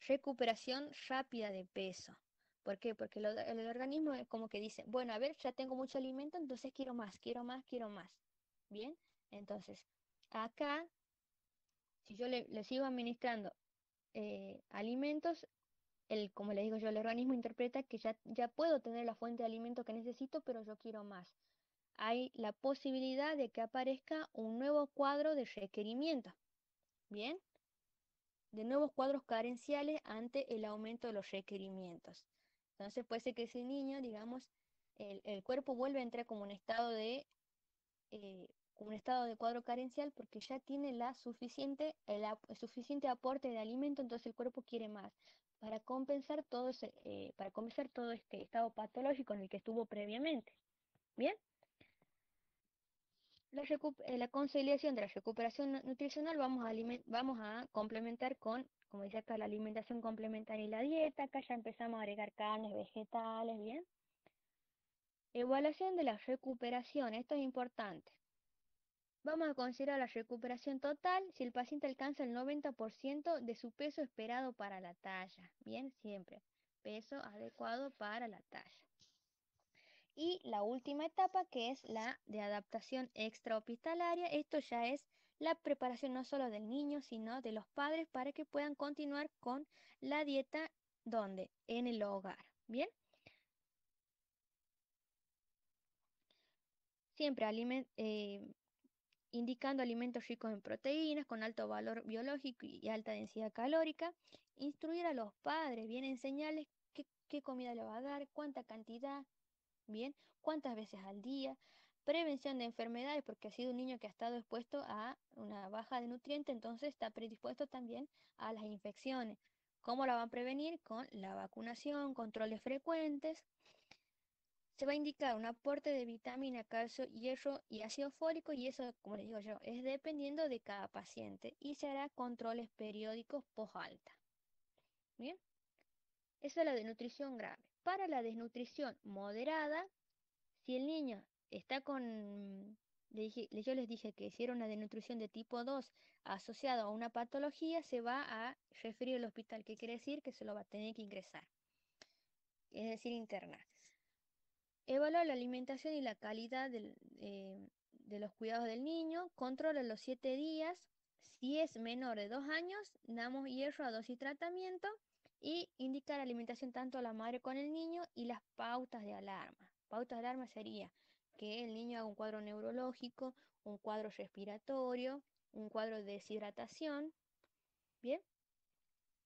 recuperación rápida de peso. ¿Por qué? Porque el organismo es como que dice, bueno, a ver, ya tengo mucho alimento, entonces quiero más, quiero más, quiero más. ¿Bien? Entonces, acá, si yo le sigo administrando alimentos, como le digo yo, el organismo interpreta que ya puedo tener la fuente de alimento que necesito, pero yo quiero más. Hay la posibilidad de que aparezca un nuevo cuadro de requerimiento, ¿bien? De nuevos cuadros carenciales ante el aumento de los requerimientos. Entonces puede ser que ese niño, digamos, el cuerpo vuelve a entrar como un estado de cuadro carencial porque ya tiene el suficiente aporte de alimento, entonces el cuerpo quiere más para compensar todo este estado patológico en el que estuvo previamente. Bien, la conciliación de la recuperación nutricional vamos a complementar con, como dice acá, la alimentación complementaria y la dieta. Acá ya empezamos a agregar carnes, vegetales, bien. Evaluación de la recuperación, esto es importante. Vamos a considerar la recuperación total si el paciente alcanza el 90% de su peso esperado para la talla. Bien, siempre. Peso adecuado para la talla. Y la última etapa, que es la de adaptación extrahospitalaria. Esto ya es la preparación no solo del niño, sino de los padres para que puedan continuar con la dieta, ¿dónde? En el hogar. Bien. Siempre indicando alimentos ricos en proteínas, con alto valor biológico y alta densidad calórica. Instruir a los padres, bien, enseñarles qué comida le va a dar, cuánta cantidad, bien, cuántas veces al día. prevención de enfermedades, porque ha sido un niño que ha estado expuesto a una baja de nutrientes, entonces está predispuesto también a las infecciones. ¿Cómo la van a prevenir? Con la vacunación, controles frecuentes. Se va a indicar un aporte de vitamina, calcio, hierro y ácido fólico, y eso, como les digo yo, es dependiendo de cada paciente, y se hará controles periódicos post alta. Bien, esa es la desnutrición grave. Para la desnutrición moderada, si el niño está con, yo les dije que si era una desnutrición de tipo 2 asociada a una patología, se va a referir al hospital, que quiere decir que se lo va a tener que ingresar, es decir, internar. Evaluar la alimentación y la calidad de los cuidados del niño. Controla los 7 días. Si es menor de 2 años, damos hierro a dosis tratamiento y indicar alimentación tanto a la madre con el niño y las pautas de alarma. Pautas de alarma sería que el niño haga un cuadro neurológico, un cuadro respiratorio, un cuadro de deshidratación. Bien.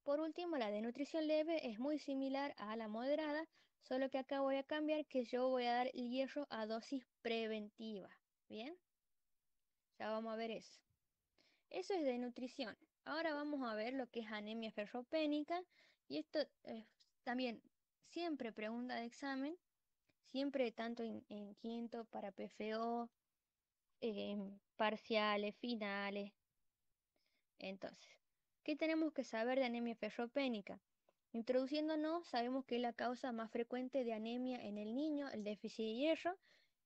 Por último, la desnutrición leve es muy similar a la moderada, solo que acá voy a cambiar que yo voy a dar el hierro a dosis preventiva. ¿Bien? Ya vamos a ver eso. Eso es de nutrición. Ahora vamos a ver lo que es anemia ferropénica. Y esto también siempre pregunta de examen, siempre tanto en quinto para PFO, parciales, finales. Entonces, ¿qué tenemos que saber de anemia ferropénica? Introduciéndonos, sabemos que es la causa más frecuente de anemia en el niño, el déficit de hierro,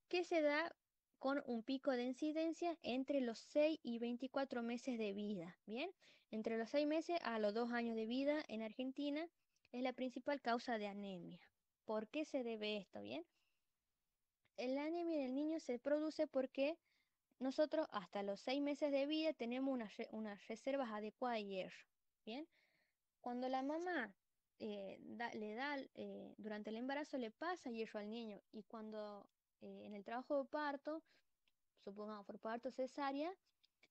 que se da con un pico de incidencia entre los 6 y 24 meses de vida. Bien, entre los 6 meses a los 2 años de vida en Argentina es la principal causa de anemia. ¿Por qué se debe esto? Bien, la anemia en el niño se produce porque nosotros hasta los 6 meses de vida tenemos unas reservas adecuadas de hierro. Bien, cuando la mamá durante el embarazo le pasa hierro al niño, y cuando en el trabajo de parto, supongamos por parto cesárea,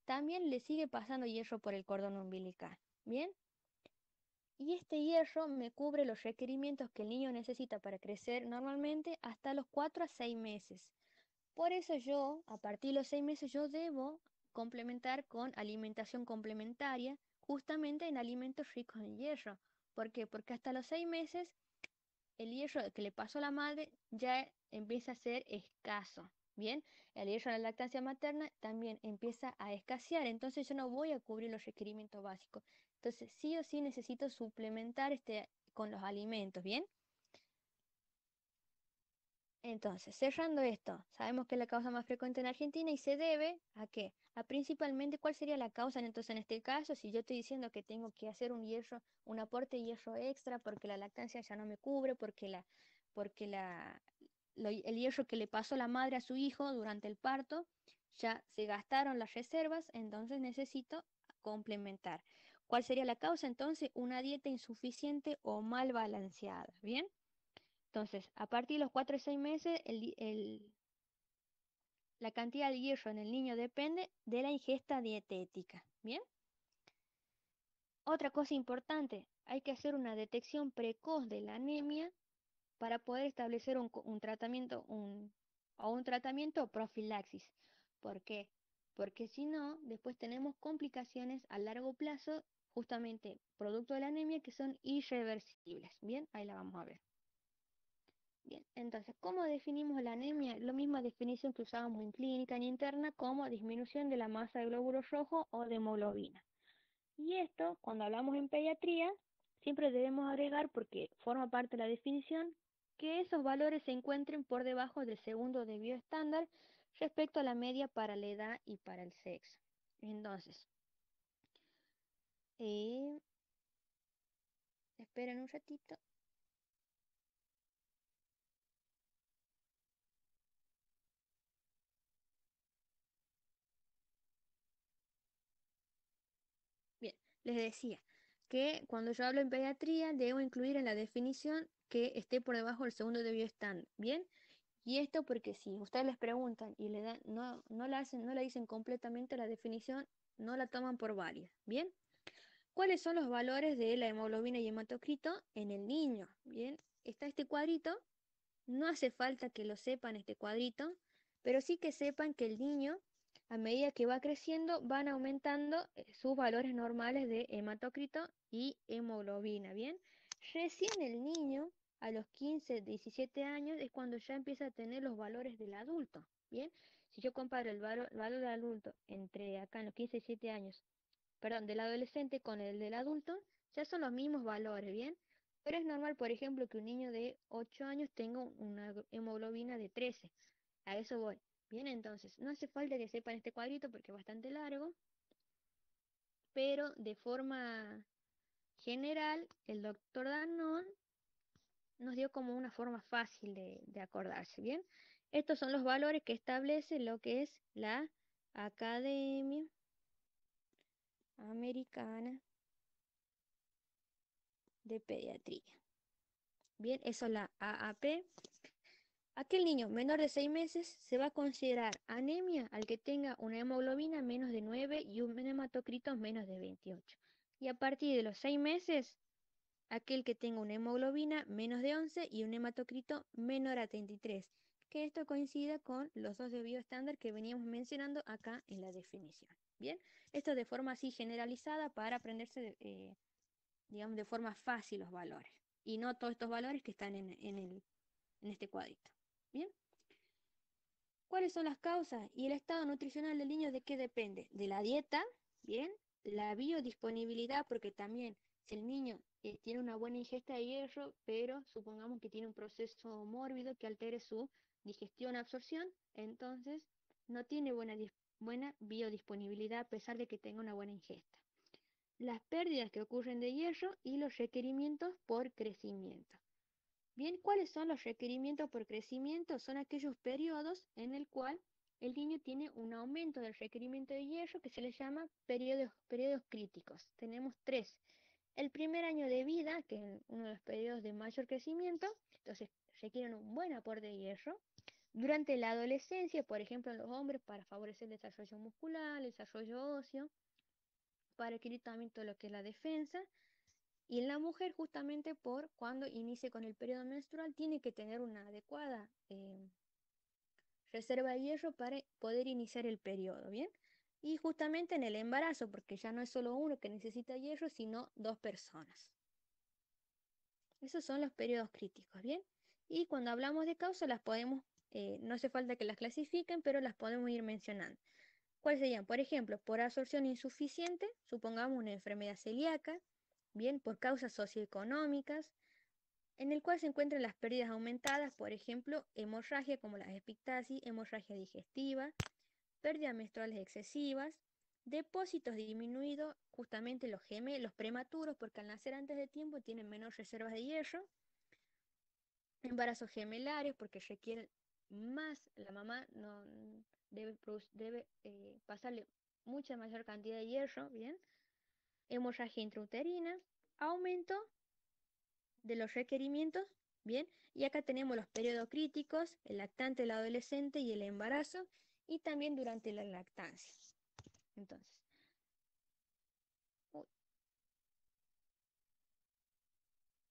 también le sigue pasando hierro por el cordón umbilical. Bien, y este hierro me cubre los requerimientos que el niño necesita para crecer normalmente hasta los 4 a 6 meses. Por eso yo, a partir de los 6 meses, yo debo complementar con alimentación complementaria, justamente en alimentos ricos en hierro. ¿Por qué? Porque hasta los 6 meses el hierro que le pasó a la madre ya empieza a ser escaso. Bien, el hierro en la lactancia materna también empieza a escasear, entonces yo no voy a cubrir los requerimientos básicos. Entonces, sí o sí necesito suplementar con los alimentos, ¿bien? Entonces, cerrando esto, sabemos que es la causa más frecuente en Argentina, y se debe ¿a qué? A principalmente, ¿cuál sería la causa? Entonces, en este caso, si yo estoy diciendo que tengo que hacer un aporte de hierro extra porque la lactancia ya no me cubre, porque el hierro que le pasó la madre a su hijo durante el parto, ya se gastaron las reservas, entonces necesito complementar. ¿Cuál sería la causa? Entonces, una dieta insuficiente o mal balanceada, ¿bien? Entonces, a partir de los 4 y 6 meses, la cantidad de hierro en el niño depende de la ingesta dietética. ¿Bien? Otra cosa importante, hay que hacer una detección precoz de la anemia para poder establecer un tratamiento o un tratamiento o profilaxis. ¿Por qué? Porque si no, después tenemos complicaciones a largo plazo, justamente producto de la anemia, que son irreversibles. Bien, ahí la vamos a ver. Bien, entonces, ¿cómo definimos la anemia? La misma definición que usábamos en clínica en interna, como disminución de la masa de glóbulos rojos o de hemoglobina. Y esto, cuando hablamos en pediatría, siempre debemos agregar, porque forma parte de la definición, que esos valores se encuentren por debajo del segundo de bioestándar respecto a la media para la edad y para el sexo. Entonces, eh, esperen un ratito. Bien, les decía que cuando yo hablo en pediatría debo incluir en la definición que esté por debajo del segundo de bioestándar. Bien, y esto porque si ustedes les preguntan y le dan, no la dicen completamente la definición, no la toman por válida. Bien, ¿cuáles son los valores de la hemoglobina y hematocrito en el niño? Bien, está este cuadrito, no hace falta que lo sepan este cuadrito, Pero sí que sepan que el niño, a medida que va creciendo, van aumentando sus valores normales de hematocrito y hemoglobina, ¿bien? Recién el niño, a los 15, 17 años, es cuando ya empieza a tener los valores del adulto, ¿bien? Si yo comparo el valor del adulto entre acá en los 15, 17 años, perdón, del adolescente con el del adulto, ya son los mismos valores, ¿bien? Pero es normal, por ejemplo, que un niño de 8 años tenga una hemoglobina de 13. A eso voy. Bien, entonces, no hace falta que sepan este cuadrito porque es bastante largo, pero de forma general, el doctor Danón nos dio como una forma fácil de acordarse, ¿bien? Estos son los valores que establece lo que es la Academia Americana de Pediatría. Bien, eso es la AAP. Aquel niño menor de 6 meses se va a considerar anemia al que tenga una hemoglobina menos de 9 y un hematocrito menos de 28. Y a partir de los 6 meses, aquel que tenga una hemoglobina menos de 11 y un hematocrito menor a 33. Que esto coincida con los dos de bioestándar que veníamos mencionando acá en la definición. Bien, esto de forma así generalizada para aprenderse, digamos, de forma fácil los valores. Y no todos estos valores que están en este cuadrito. Bien. ¿Cuáles son las causas? Y el estado nutricional del niño, ¿de qué depende? De la dieta, ¿bien? La biodisponibilidad, porque también si el niño tiene una buena ingesta de hierro, pero supongamos que tiene un proceso mórbido que altere su digestión, absorción, entonces no tiene buena biodisponibilidad a pesar de que tenga una buena ingesta. Las pérdidas que ocurren de hierro y los requerimientos por crecimiento. Bien, ¿cuáles son los requerimientos por crecimiento? Son aquellos periodos en el cual el niño tiene un aumento del requerimiento de hierro que se les llama periodos críticos. Tenemos tres. El primer año de vida, que es uno de los periodos de mayor crecimiento, entonces requieren un buen aporte de hierro. Durante la adolescencia, por ejemplo, en los hombres, para favorecer el desarrollo muscular, el desarrollo óseo, para adquirir también todo lo que es la defensa. Y en la mujer, justamente por cuando inicie con el periodo menstrual, tiene que tener una adecuada reserva de hierro para poder iniciar el periodo, ¿bien? Y justamente en el embarazo, porque ya no es solo uno que necesita hierro, sino dos personas. Esos son los periodos críticos, ¿bien? Y cuando hablamos de causas, las podemos, no hace falta que las clasifiquen, pero las podemos ir mencionando. ¿Cuáles serían? Por ejemplo, por absorción insuficiente, supongamos una enfermedad celíaca, bien, por causas socioeconómicas, en el cual se encuentran las pérdidas aumentadas, por ejemplo, hemorragia como la epistaxis, hemorragia digestiva, pérdidas menstruales excesivas, depósitos disminuidos, justamente los prematuros, porque al nacer antes de tiempo tienen menos reservas de hierro, embarazos gemelarios, porque requieren más, la mamá no debe pasarle mucha mayor cantidad de hierro, ¿bien? Hemorragia intrauterina, aumento de los requerimientos, ¿bien? Y acá tenemos los periodos críticos, el lactante, el adolescente y el embarazo, y también durante la lactancia. Entonces, uy,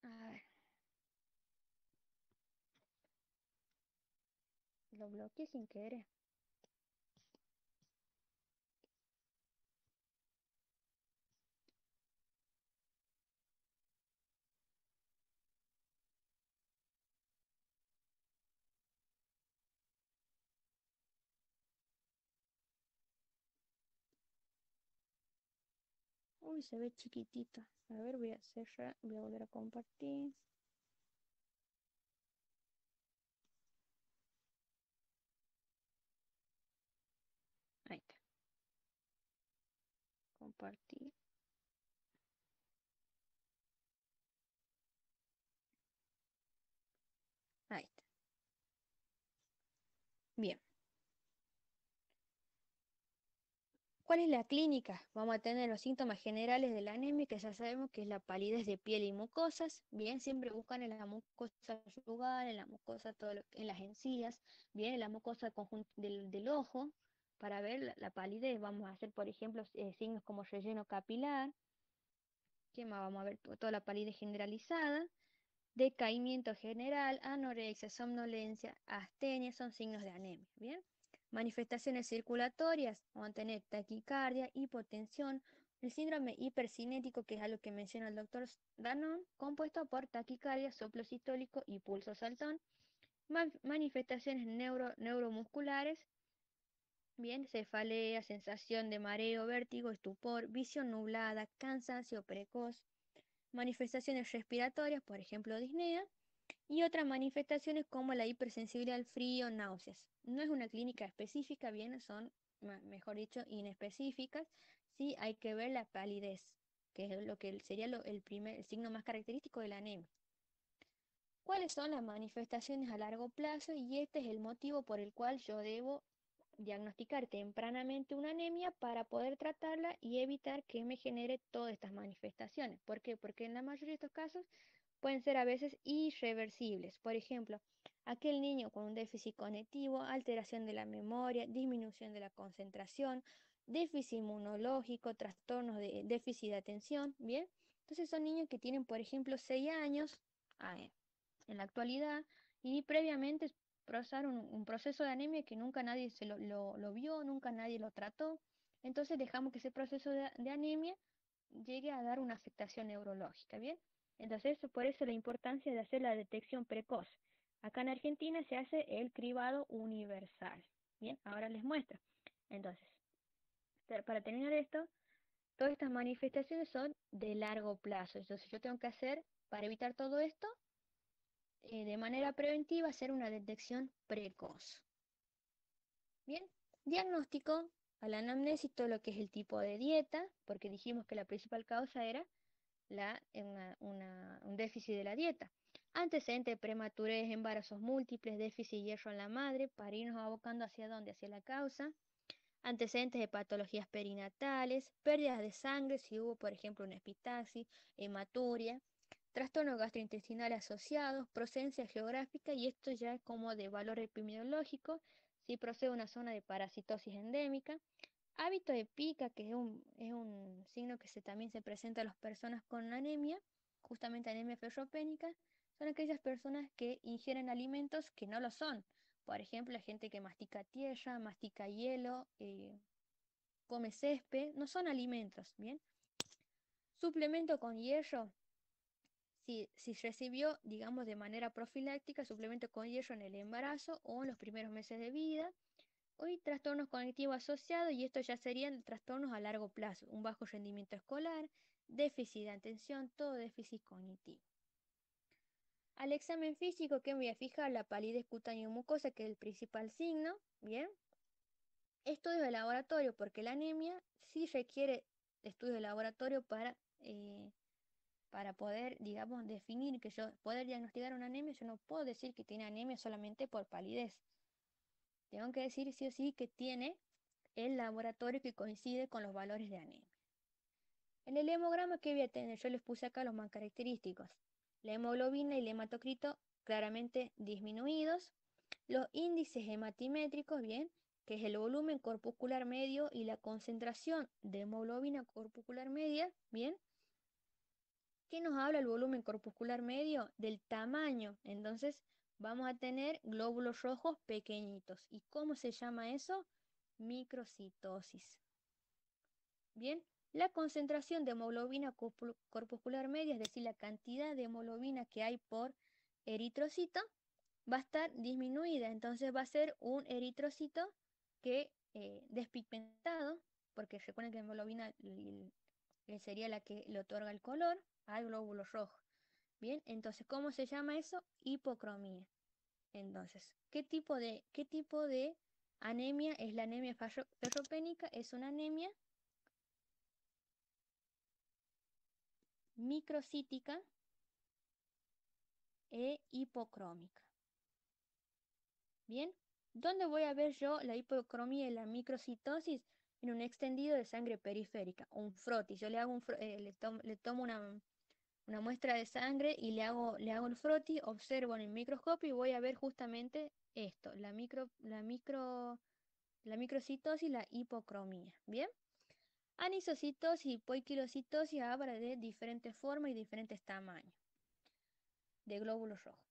a ver, lo bloqueé sin querer. Uy, se ve chiquitito. A ver, voy a cerrar, voy a volver a compartir. Ahí está, compartir. Ahí está. Bien. ¿Cuál es la clínica? Vamos a tener los síntomas generales de la anemia, que ya sabemos que es la palidez de piel y mucosas. Bien, siempre buscan en la mucosa yugal, en la mucosa, en las encías, bien, en la mucosa del ojo, para ver la palidez. Vamos a hacer, por ejemplo, signos como relleno capilar. ¿Qué más? Vamos a ver toda la palidez generalizada. Decaimiento general, anorexia, somnolencia, astenia, son signos de anemia. Bien. Manifestaciones circulatorias, vamos a tener taquicardia, hipotensión, el síndrome hipercinético, que es algo que menciona el doctor Danon, compuesto por taquicardia, soplo sistólico y pulso saltón. Manifestaciones neuromusculares, bien, cefalea, sensación de mareo, vértigo, estupor, visión nublada, cansancio precoz. Manifestaciones respiratorias, por ejemplo, disnea. Y otras manifestaciones como la hipersensibilidad al frío, náuseas. No es una clínica específica, bien, son, mejor dicho, inespecíficas. Sí hay que ver la palidez, que es lo que sería el signo más característico de la anemia. ¿Cuáles son las manifestaciones a largo plazo? Y este es el motivo por el cual yo debo diagnosticar tempranamente una anemia para poder tratarla y evitar que me genere todas estas manifestaciones. ¿Por qué? Porque en la mayoría de estos casos pueden ser a veces irreversibles. Por ejemplo, aquel niño con un déficit cognitivo, alteración de la memoria, disminución de la concentración, déficit inmunológico, trastornos de déficit de atención, ¿bien? Entonces son niños que tienen, por ejemplo, 6 años en la actualidad y previamente pasaron un proceso de anemia que nunca nadie lo vio, nunca nadie lo trató. Entonces dejamos que ese proceso de anemia llegue a dar una afectación neurológica, ¿bien? Entonces, por eso la importancia de hacer la detección precoz. Acá en Argentina se hace el cribado universal. Bien, ahora les muestro. Entonces, para terminar esto, todas estas manifestaciones son de largo plazo. Entonces, yo tengo que hacer, para evitar todo esto, de manera preventiva, hacer una detección precoz. Bien, diagnóstico a la anamnesis, todo lo que es el tipo de dieta, porque dijimos que la principal causa era un déficit de la dieta. Antecedentes de prematurez, embarazos múltiples, déficit de hierro en la madre, para irnos abocando hacia dónde, hacia la causa. Antecedentes de patologías perinatales, pérdidas de sangre, si hubo, por ejemplo, una epistaxis, hematuria, trastornos gastrointestinales asociados, procedencia geográfica, y esto ya es como de valor epidemiológico, si procede de una zona de parasitosis endémica. Hábito de pica, que es un signo que también se presenta a las personas con anemia, justamente anemia ferropénica, son aquellas personas que ingieren alimentos que no lo son. Por ejemplo, la gente que mastica tierra, mastica hielo, come césped, no son alimentos, ¿bien? Suplemento con hierro, si recibió, digamos, de manera profiláctica, suplemento con hierro en el embarazo o en los primeros meses de vida. Hoy trastornos cognitivos asociados, y estos ya serían trastornos a largo plazo, un bajo rendimiento escolar, déficit de atención, todo déficit cognitivo. Al examen físico, ¿qué me voy a fijar? La palidez cutánea mucosa, que es el principal signo, ¿bien? Estudios de laboratorio, porque la anemia sí requiere estudios de laboratorio para poder, digamos, definir que yo, poder diagnosticar una anemia. Yo no puedo decir que tiene anemia solamente por palidez. Tengo que decir sí o sí que tiene el laboratorio que coincide con los valores de anemia. En el hemograma, ¿qué voy a tener? Yo les puse acá los más característicos. La hemoglobina y el hematocrito claramente disminuidos. Los índices hematimétricos, bien, que es el volumen corpuscular medio y la concentración de hemoglobina corpuscular media, bien. ¿Qué nos habla el volumen corpuscular medio? Del tamaño. Entonces, vamos a tener glóbulos rojos pequeñitos. ¿Y cómo se llama eso? Microcitosis. Bien, la concentración de hemoglobina corpuscular media, es decir, la cantidad de hemoglobina que hay por eritrocito, va a estar disminuida. Entonces va a ser un eritrocito que despigmentado, porque recuerden que la hemoglobina sería la que le otorga el color al glóbulo rojo. Bien, entonces, ¿cómo se llama eso? Hipocromía. Entonces, ¿qué tipo de anemia es la anemia ferropénica? Es una anemia microcítica e hipocrómica. Bien, ¿dónde voy a ver yo la hipocromía y la microcitosis? En un extendido de sangre periférica, un frotis. Yo le hago le tomo una muestra de sangre y le hago el frotis, observo en el microscopio y voy a ver justamente esto, la microcitosis, la hipocromía. Bien, anisocitosis y poiquilocitosis habla de diferentes formas y diferentes tamaños de glóbulos rojos.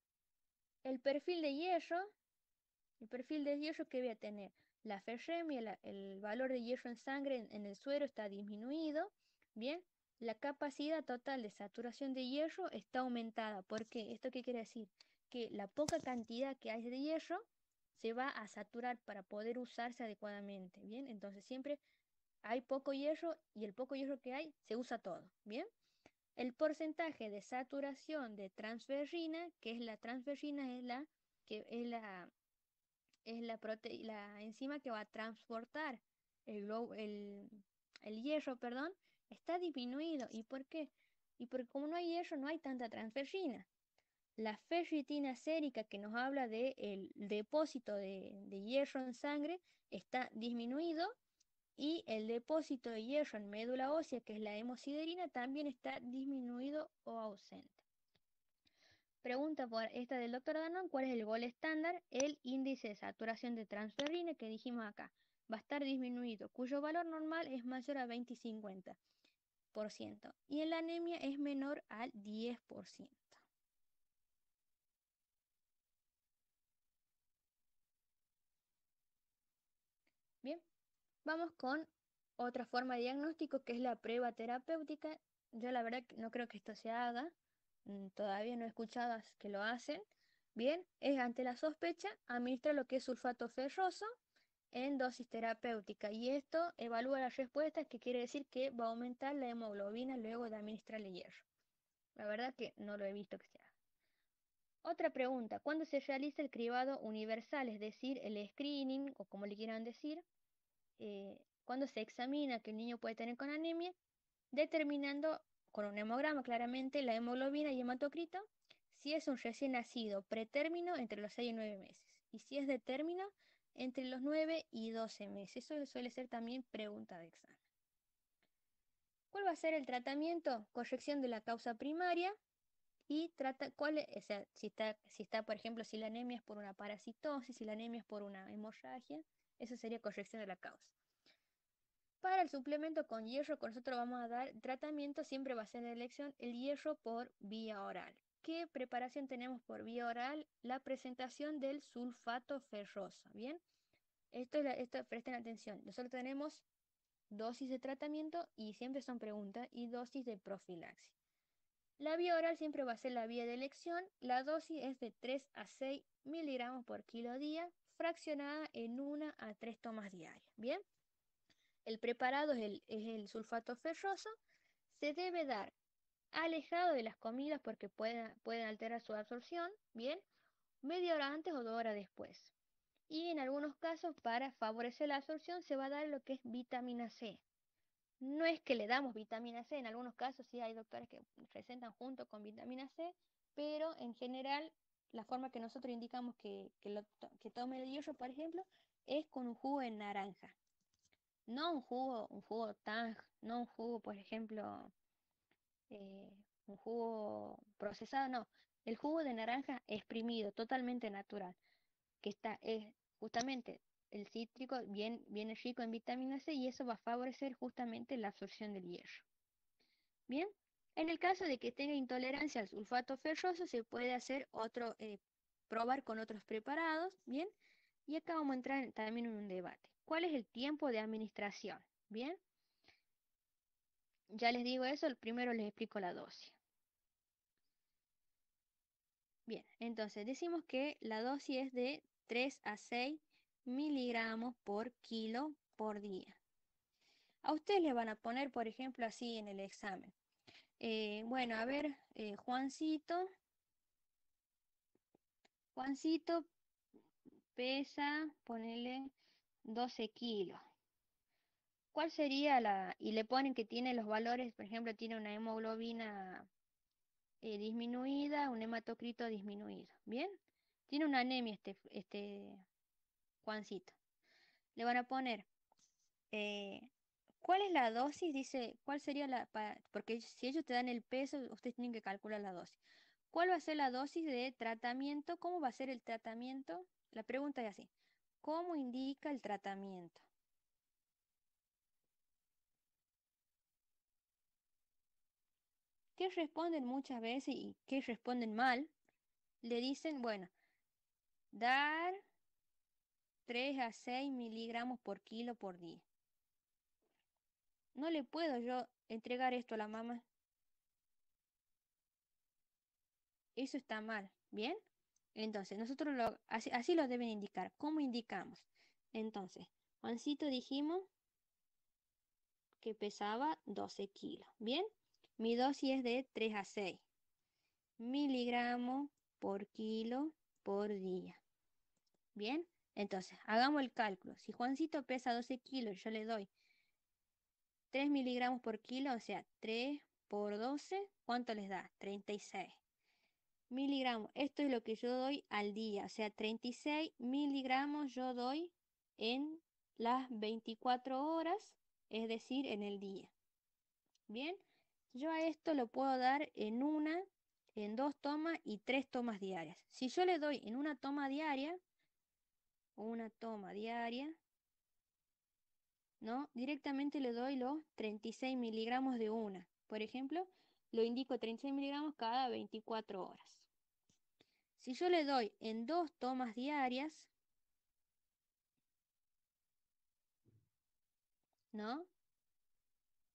El perfil de hierro, ¿qué voy a tener? la ferremia, el valor de hierro en sangre en el suero está disminuido, ¿bien? La capacidad total de saturación de hierro está aumentada. ¿Por qué? ¿Esto qué quiere decir? Que la poca cantidad que hay de hierro se va a saturar para poder usarse adecuadamente, ¿bien? Entonces siempre hay poco hierro y el poco hierro que hay se usa todo, ¿bien? El porcentaje de saturación de transferrina, que es la transferrina, la enzima que va a transportar el hierro, perdón, está disminuido. ¿Y por qué? Y porque como no hay hierro, no hay tanta transferrina. La ferritina sérica que nos habla del depósito de hierro en sangre está disminuido y el depósito de hierro en médula ósea, que es la hemosiderina, también está disminuido o ausente. Pregunta por esta del doctor Danon, ¿cuál es el gol estándar? El índice de saturación de transferrina que dijimos acá va a estar disminuido, cuyo valor normal es mayor a 20 y 50%, y en la anemia es menor al 10%. Bien, vamos con otra forma de diagnóstico que es la prueba terapéutica. Yo la verdad que no creo que esto se haga, todavía no he escuchado que lo hacen. Bien, es ante la sospecha, administra lo que es sulfato ferroso en dosis terapéutica y esto evalúa las respuestas, que quiere decir que va a aumentar la hemoglobina luego de administrarle hierro. La verdad que no lo he visto que se haga. Otra pregunta, ¿cuándo se realiza el cribado universal, es decir, el screening o como le quieran decir? Cuando se examina que el niño puede tener con anemia, determinando con un hemograma claramente la hemoglobina y hematocrito, si es un recién nacido pretérmino entre los 6 y 9 meses, y si es de término entre los 9 y 12 meses. Eso suele ser también pregunta de examen. ¿Cuál va a ser el tratamiento? Corrección de la causa primaria y o sea, si está, por ejemplo, si la anemia es por una parasitosis, si la anemia es por una hemorragia, eso sería corrección de la causa. Para el suplemento con hierro, con nosotros vamos a dar tratamiento, siempre va a ser de elección el hierro por vía oral. ¿Qué preparación tenemos por vía oral? La presentación del sulfato ferroso. Bien, esto presten atención. Nosotros tenemos dosis de tratamiento y siempre son preguntas y dosis de profilaxis. La vía oral siempre va a ser la vía de elección. La dosis es de 3 a 6 miligramos por kilo día, fraccionada en 1 a 3 tomas diarias. Bien. El preparado es el sulfato ferroso. Se debe dar alejado de las comidas porque pueden alterar su absorción, bien, media hora antes o 2 horas después. Y en algunos casos, para favorecer la absorción, se va a dar lo que es vitamina C. No es que le damos vitamina C, en algunos casos sí hay doctores que presentan junto con vitamina C, pero en general la forma que nosotros indicamos que tome el hierro, por ejemplo, es con un jugo de naranja. No un jugo Tang, no un jugo, por ejemplo, un jugo procesado, no. El jugo de naranja exprimido, totalmente natural, que es justamente el cítrico, viene rico en vitamina C y eso va a favorecer justamente la absorción del hierro. Bien, en el caso de que tenga intolerancia al sulfato ferroso, se puede hacer probar con otros preparados, bien, y acá vamos a entrar también en un debate. ¿Cuál es el tiempo de administración? Bien. Ya les digo eso, primero les explico la dosis. Bien, entonces decimos que la dosis es de 3 a 6 miligramos por kilo por día. A ustedes le van a poner, por ejemplo, así en el examen. Bueno, a ver, Juancito pesa, ponele 12 kilos. ¿Cuál sería y le ponen que tiene los valores, por ejemplo, tiene una hemoglobina disminuida, un hematocrito disminuido. ¿Bien? Tiene una anemia este Juancito. Le van a poner, eh, ¿cuál es la dosis? Dice, ¿cuál sería porque si ellos te dan el peso, ustedes tienen que calcular la dosis. ¿Cuál va a ser la dosis de tratamiento? ¿Cómo va a ser el tratamiento? La pregunta es así. ¿Cómo indica el tratamiento? ¿Qué responden muchas veces y qué responden mal? Le dicen, bueno, dar 3 a 6 miligramos por kilo por día. No le puedo yo entregar esto a la mamá. Eso está mal, ¿bien? Entonces, nosotros así lo deben indicar. ¿Cómo indicamos? Entonces, Juancito dijimos que pesaba 12 kilos, ¿bien? Mi dosis es de 3 a 6 miligramos por kilo por día, ¿bien? Entonces, hagamos el cálculo. Si Juancito pesa 12 kilos, yo le doy 3 miligramos por kilo, o sea, 3 por 12, ¿cuánto les da? 36 miligramos. Esto es lo que yo doy al día, o sea, 36 miligramos yo doy en las 24 horas, es decir, en el día. Bien, yo a esto lo puedo dar en dos tomas y tres tomas diarias. Si yo le doy en una toma diaria, ¿no? Directamente le doy los 36 miligramos de una. Por ejemplo, lo indico 36 miligramos cada 24 horas. Si yo le doy en dos tomas diarias, ¿no?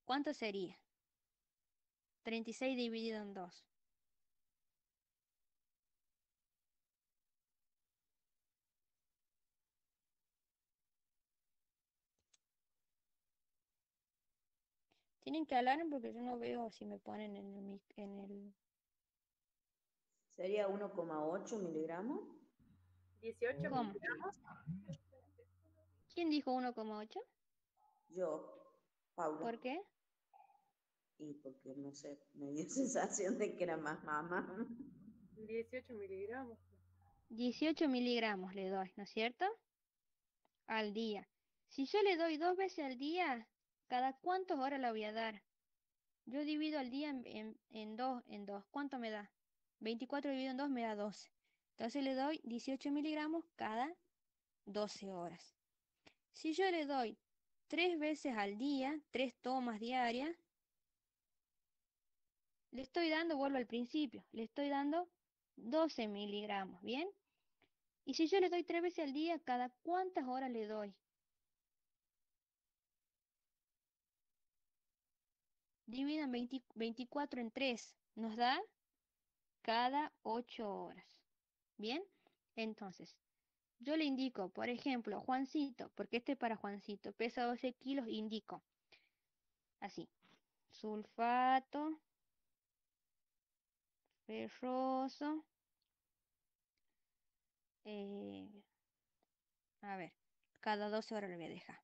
¿Cuánto sería? 36 dividido en 2. Tienen que hablar porque yo no veo si me ponen en el. ¿Sería 1,8 miligramos? 18 ¿Cómo? miligramos. ¿Quién dijo 1,8? Yo, Paula. ¿Por qué? Y porque, no sé, me dio sensación de que era más mamá. 18 miligramos. 18 miligramos le doy, ¿no es cierto? Al día. Si yo le doy dos veces al día, ¿cada cuántas horas la voy a dar? Yo divido al día en dos. ¿Cuánto me da? 24 dividido en 2 me da 12. Entonces le doy 18 miligramos cada 12 horas. Si yo le doy tres veces al día, tres tomas diarias, le estoy dando, vuelvo al principio, le estoy dando 12 miligramos, ¿bien? Y si yo le doy tres veces al día, ¿cada cuántas horas le doy? Dividan 24 en 3, nos da cada 8 horas. ¿Bien? Entonces, yo le indico, por ejemplo, Juancito, porque este es para Juancito, pesa 12 kilos, indico así, sulfato ferroso, eh, a ver, cada 12 horas le voy a dejar.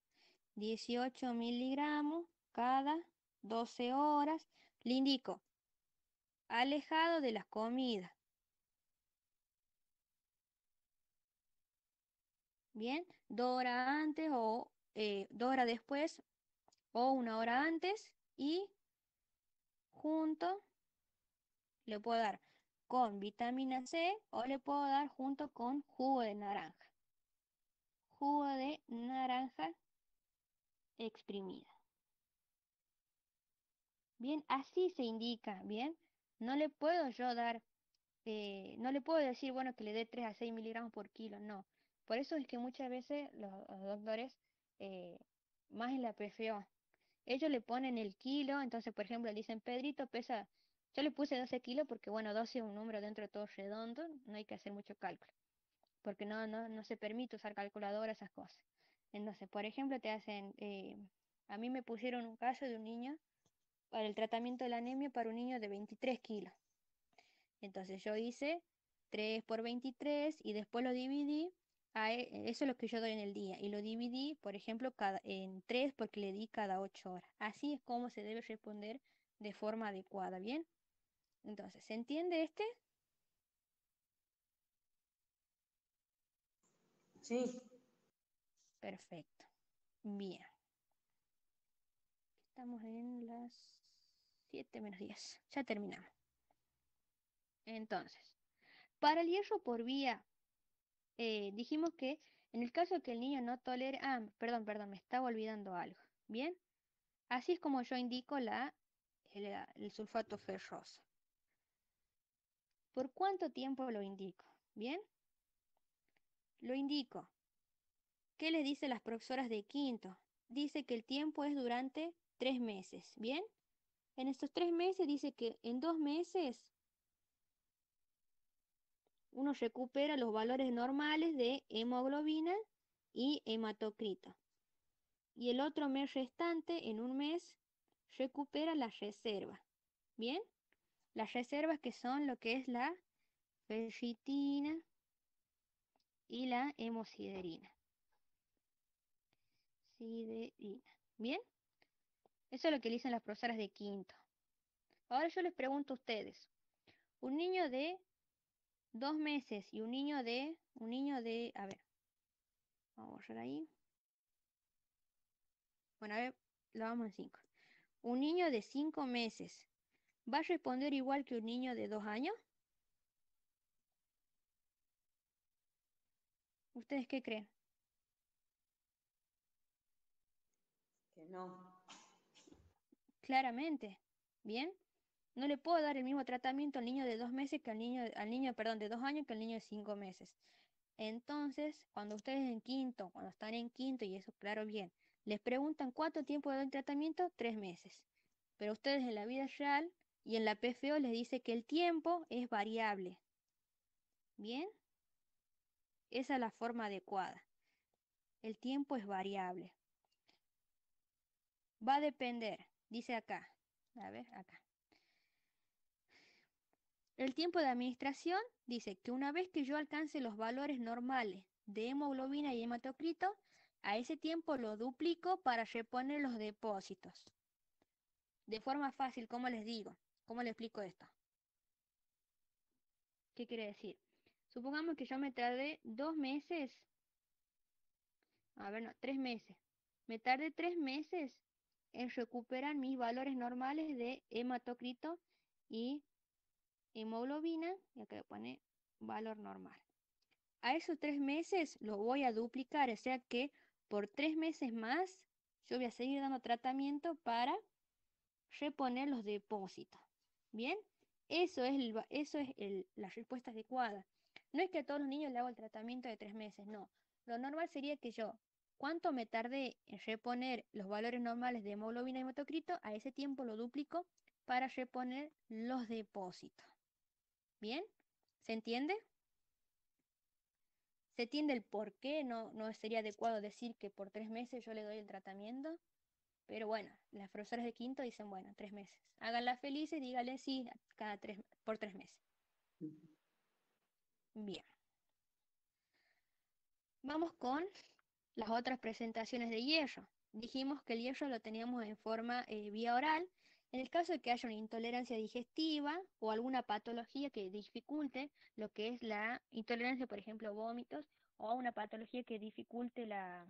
18 miligramos cada 12 horas. Le indico, alejado de las comidas. Bien, 2 horas antes o 2 horas después o 1 hora antes y junto le puedo dar con vitamina C o le puedo dar junto con jugo de naranja. Jugo de naranja exprimida. Bien, así se indica, bien. No le puedo yo dar, no le puedo decir, bueno, que le dé 3 a 6 miligramos por kilo, no. Por eso es que muchas veces los doctores, eh, más en la PFO, ellos le ponen el kilo, entonces, por ejemplo, le dicen, Pedrito pesa, yo le puse 12 kilos porque, bueno, 12 es un número dentro de todo redondo, no hay que hacer mucho cálculo, porque no se permite usar calculadora, esas cosas. Entonces, por ejemplo, a mí me pusieron un caso de un niño para el tratamiento de la anemia para un niño de 23 kilos. Entonces yo hice 3 por 23 y después lo dividí. Eso es lo que yo doy en el día. Y lo dividí, por ejemplo, en 3 porque le di cada 8 horas. Así es como se debe responder de forma adecuada, ¿bien? Entonces, ¿se entiende este? Sí. Perfecto. Bien. Estamos en las 7 menos 10. Ya terminamos. Entonces, para el hierro por vía dijimos que en el caso que el niño no tolere, perdón, me estaba olvidando algo. Bien, así es como yo indico el sulfato ferroso. ¿Por cuánto tiempo lo indico? Bien, lo indico ¿Qué les dice las profesoras de quinto? Dice que el tiempo es durante 3 meses, ¿bien? En estos 3 meses dice que en 2 meses uno recupera los valores normales de hemoglobina y hematocrito. Y el otro mes restante, en un mes, recupera las reservas. ¿Bien? Las reservas que son lo que es la ferritina y la hemosiderina. Siderina. ¿Bien? Eso es lo que dicen las profesoras de quinto. Ahora yo les pregunto a ustedes. Un niño de 2 meses y a ver, vamos a borrar ahí. Bueno, a ver, lo vamos en 5. Un niño de 5 meses, ¿va a responder igual que un niño de 2 años? ¿Ustedes qué creen? Que no. Claramente. ¿Bien? No le puedo dar el mismo tratamiento al niño de 2 meses que perdón, de 2 años que al niño de 5 meses. Entonces, cuando ustedes cuando están en quinto, y eso claro bien, les preguntan cuánto tiempo de tratamiento, 3 meses. Pero ustedes en la vida real y en la PFO les dice que el tiempo es variable. ¿Bien? Esa es la forma adecuada. El tiempo es variable. Va a depender, dice acá. A ver, acá. El tiempo de administración dice que una vez que yo alcance los valores normales de hemoglobina y hematocrito, a ese tiempo lo duplico para reponer los depósitos. De forma fácil, ¿cómo les digo? ¿Cómo les explico esto? ¿Qué quiere decir? Supongamos que yo me tardé 2 meses, a ver, no, 3 meses. Me tardé 3 meses en recuperar mis valores normales de hematocrito y hemoglobina, y acá pone valor normal. A esos 3 meses lo voy a duplicar, o sea que por 3 meses más yo voy a seguir dando tratamiento para reponer los depósitos. ¿Bien? Eso es la respuesta adecuada. No es que a todos los niños le hago el tratamiento de 3 meses, no. Lo normal sería que yo, ¿cuánto me tardé en reponer los valores normales de hemoglobina y hematocrito? A ese tiempo lo duplico para reponer los depósitos. ¿Bien? ¿Se entiende? ¿Se entiende el por qué? No sería adecuado decir que por 3 meses yo le doy el tratamiento. Pero bueno, las profesoras de quinto dicen, bueno, 3 meses. Háganla feliz y díganle sí por 3 meses. Bien. Vamos con las otras presentaciones de hierro. Dijimos que el hierro lo teníamos en forma vía oral. En el caso de que haya una intolerancia digestiva o alguna patología que dificulte lo que es la intolerancia, por ejemplo, vómitos, o una patología que dificulte la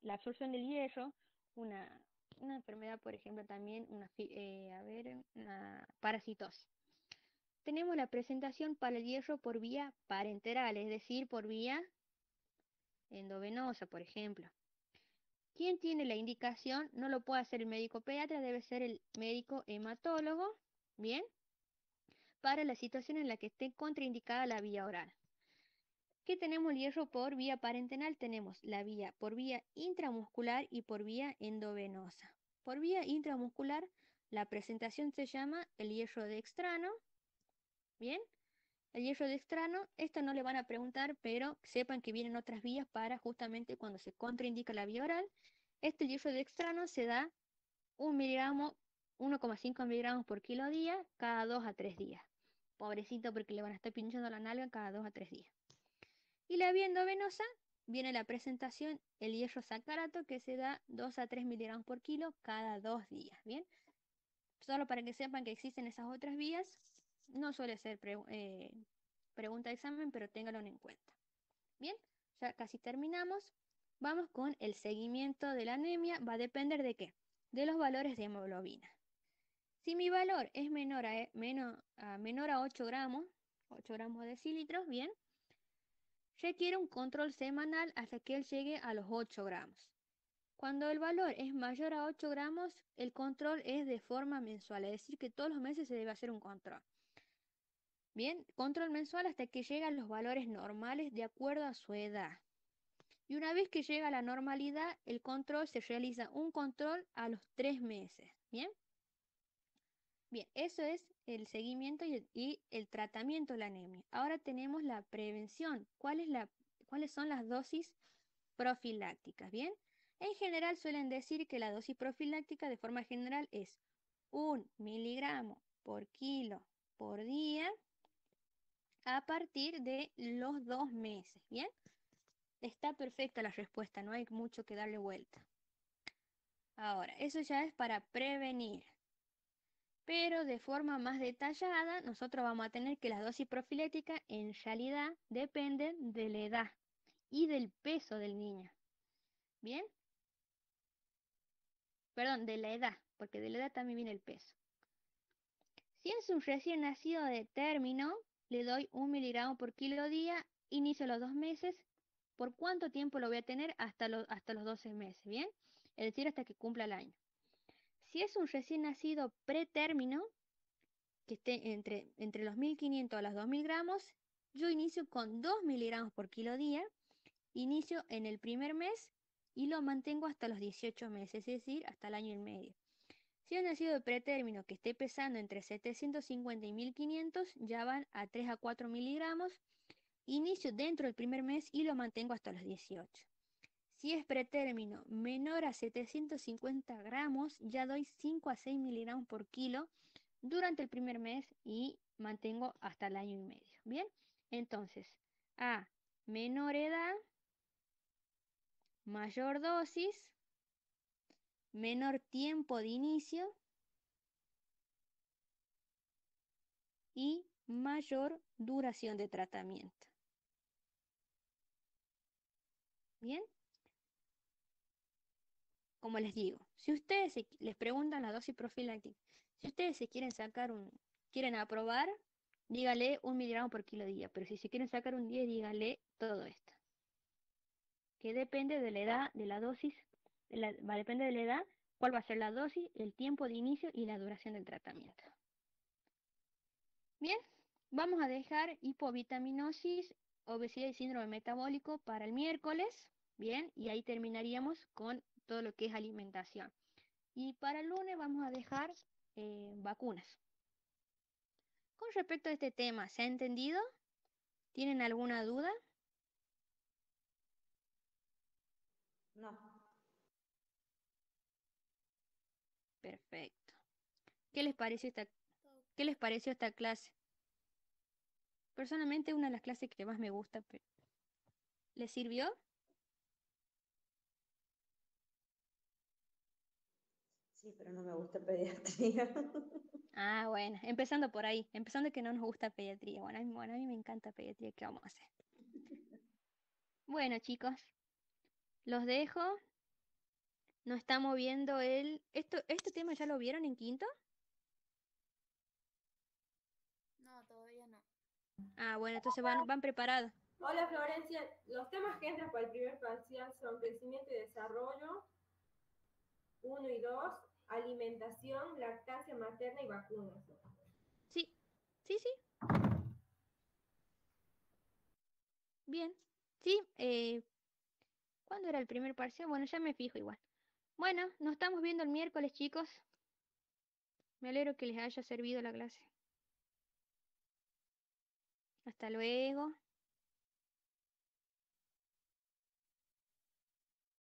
absorción del hierro, una, una enfermedad, por ejemplo, también una parasitosis. Tenemos la presentación para el hierro por vía parenteral, es decir, por vía endovenosa, por ejemplo. ¿Quién tiene la indicación? No lo puede hacer el médico pediatra, debe ser el médico hematólogo, ¿bien? Para la situación en la que esté contraindicada la vía oral. ¿Qué tenemos el hierro por vía parenteral? Tenemos la vía por vía intramuscular y por vía endovenosa. Por vía intramuscular, la presentación se llama el hierro dextrano, ¿bien? El hierro dextrano, esto no le van a preguntar, pero sepan que vienen otras vías para justamente cuando se contraindica la vía oral. Este hierro dextrano se da 1 miligramo, 1,5 miligramos por kilo día, cada 2 a 3 días. Pobrecito porque le van a estar pinchando la nalga cada 2 a 3 días. Y la vía endovenosa, viene la presentación, el hierro sacarato, que se da 2 a 3 miligramos por kilo cada 2 días. ¿Bien? Solo para que sepan que existen esas otras vías, no suele ser pregunta de examen, pero ténganlo en cuenta. Bien, ya casi terminamos. Vamos con el seguimiento de la anemia. Va a depender de qué? De los valores de hemoglobina. Si mi valor es menor a 8 gramos, 8 gramos de decilitros, bien, requiere un control semanal hasta que él llegue a los 8 gramos. Cuando el valor es mayor a 8 gramos, el control es de forma mensual, es decir, que todos los meses se debe hacer un control. Bien, control mensual hasta que llegan los valores normales de acuerdo a su edad. Y una vez que llega a la normalidad, el control se realiza un control a los 3 meses. ¿Bien? Bien, eso es el seguimiento y el tratamiento de la anemia. Ahora tenemos la prevención. ¿Cuáles son las dosis profilácticas? Bien, en general suelen decir que la dosis profiláctica de forma general es 1 miligramo por kilo por día a partir de los 2 meses. Bien, está perfecta la respuesta, no hay mucho que darle vuelta. Ahora, eso ya es para prevenir. Pero de forma más detallada, nosotros vamos a tener que las dosis profilácticas en realidad dependen de la edad y del peso del niño. ¿Bien? Perdón, de la edad, porque de la edad también viene el peso. Si es un recién nacido de término, le doy 1 miligramo por kilo día, inicio a los 2 meses. ¿Por cuánto tiempo lo voy a tener? Hasta los 12 meses, ¿bien? Es decir, hasta que cumpla el año. Si es un recién nacido pretérmino, que esté entre los 1500 a los 2000 gramos, yo inicio con 2 miligramos por kilo día, inicio en el primer mes y lo mantengo hasta los 18 meses, es decir, hasta el año y medio. Si es nacido de pretérmino que esté pesando entre 750 y 1500, ya van a 3 a 4 miligramos, inicio dentro del primer mes y lo mantengo hasta los 18. Si es pretérmino menor a 750 gramos, ya doy 5 a 6 miligramos por kilo durante el primer mes y mantengo hasta el año y medio. Bien, entonces, a menor edad, mayor dosis, menor tiempo de inicio y mayor duración de tratamiento. Bien, como les digo, si ustedes les preguntan la dosis profiláctica, si ustedes se quieren quieren aprobar, dígale 1 miligramo por kilo día, pero si se quieren sacar un 10, dígale todo esto. Que depende de la edad, de la dosis, depende de la edad, cuál va a ser la dosis, el tiempo de inicio y la duración del tratamiento. Bien, vamos a dejar hipovitaminosis, obesidad y síndrome metabólico para el miércoles. Bien, y ahí terminaríamos con todo lo que es alimentación. Y para el lunes vamos a dejar vacunas. Con respecto a este tema, ¿se ha entendido? ¿Tienen alguna duda? No. Perfecto. ¿Qué les pareció esta clase? Personalmente, una de las clases que más me gusta. ¿Les sirvió? Sí, pero no me gusta pediatría. Ah, bueno, empezando por ahí, empezando que no nos gusta pediatría. Bueno, a mí me encanta pediatría, ¿qué vamos a hacer? Bueno, chicos, los dejo. Nos estamos viendo ¿Este tema ya lo vieron en quinto? No, todavía no. Ah, bueno, entonces van preparados. Hola Florencia, los temas que entran para el primer parcial son crecimiento y desarrollo, 1 y 2, alimentación, lactancia materna y vacunas. Sí, sí, sí. Bien. Sí, ¿cuándo era el primer parcial? Bueno, ya me fijo igual. Bueno, nos estamos viendo el miércoles, chicos. Me alegro que les haya servido la clase. Hasta luego.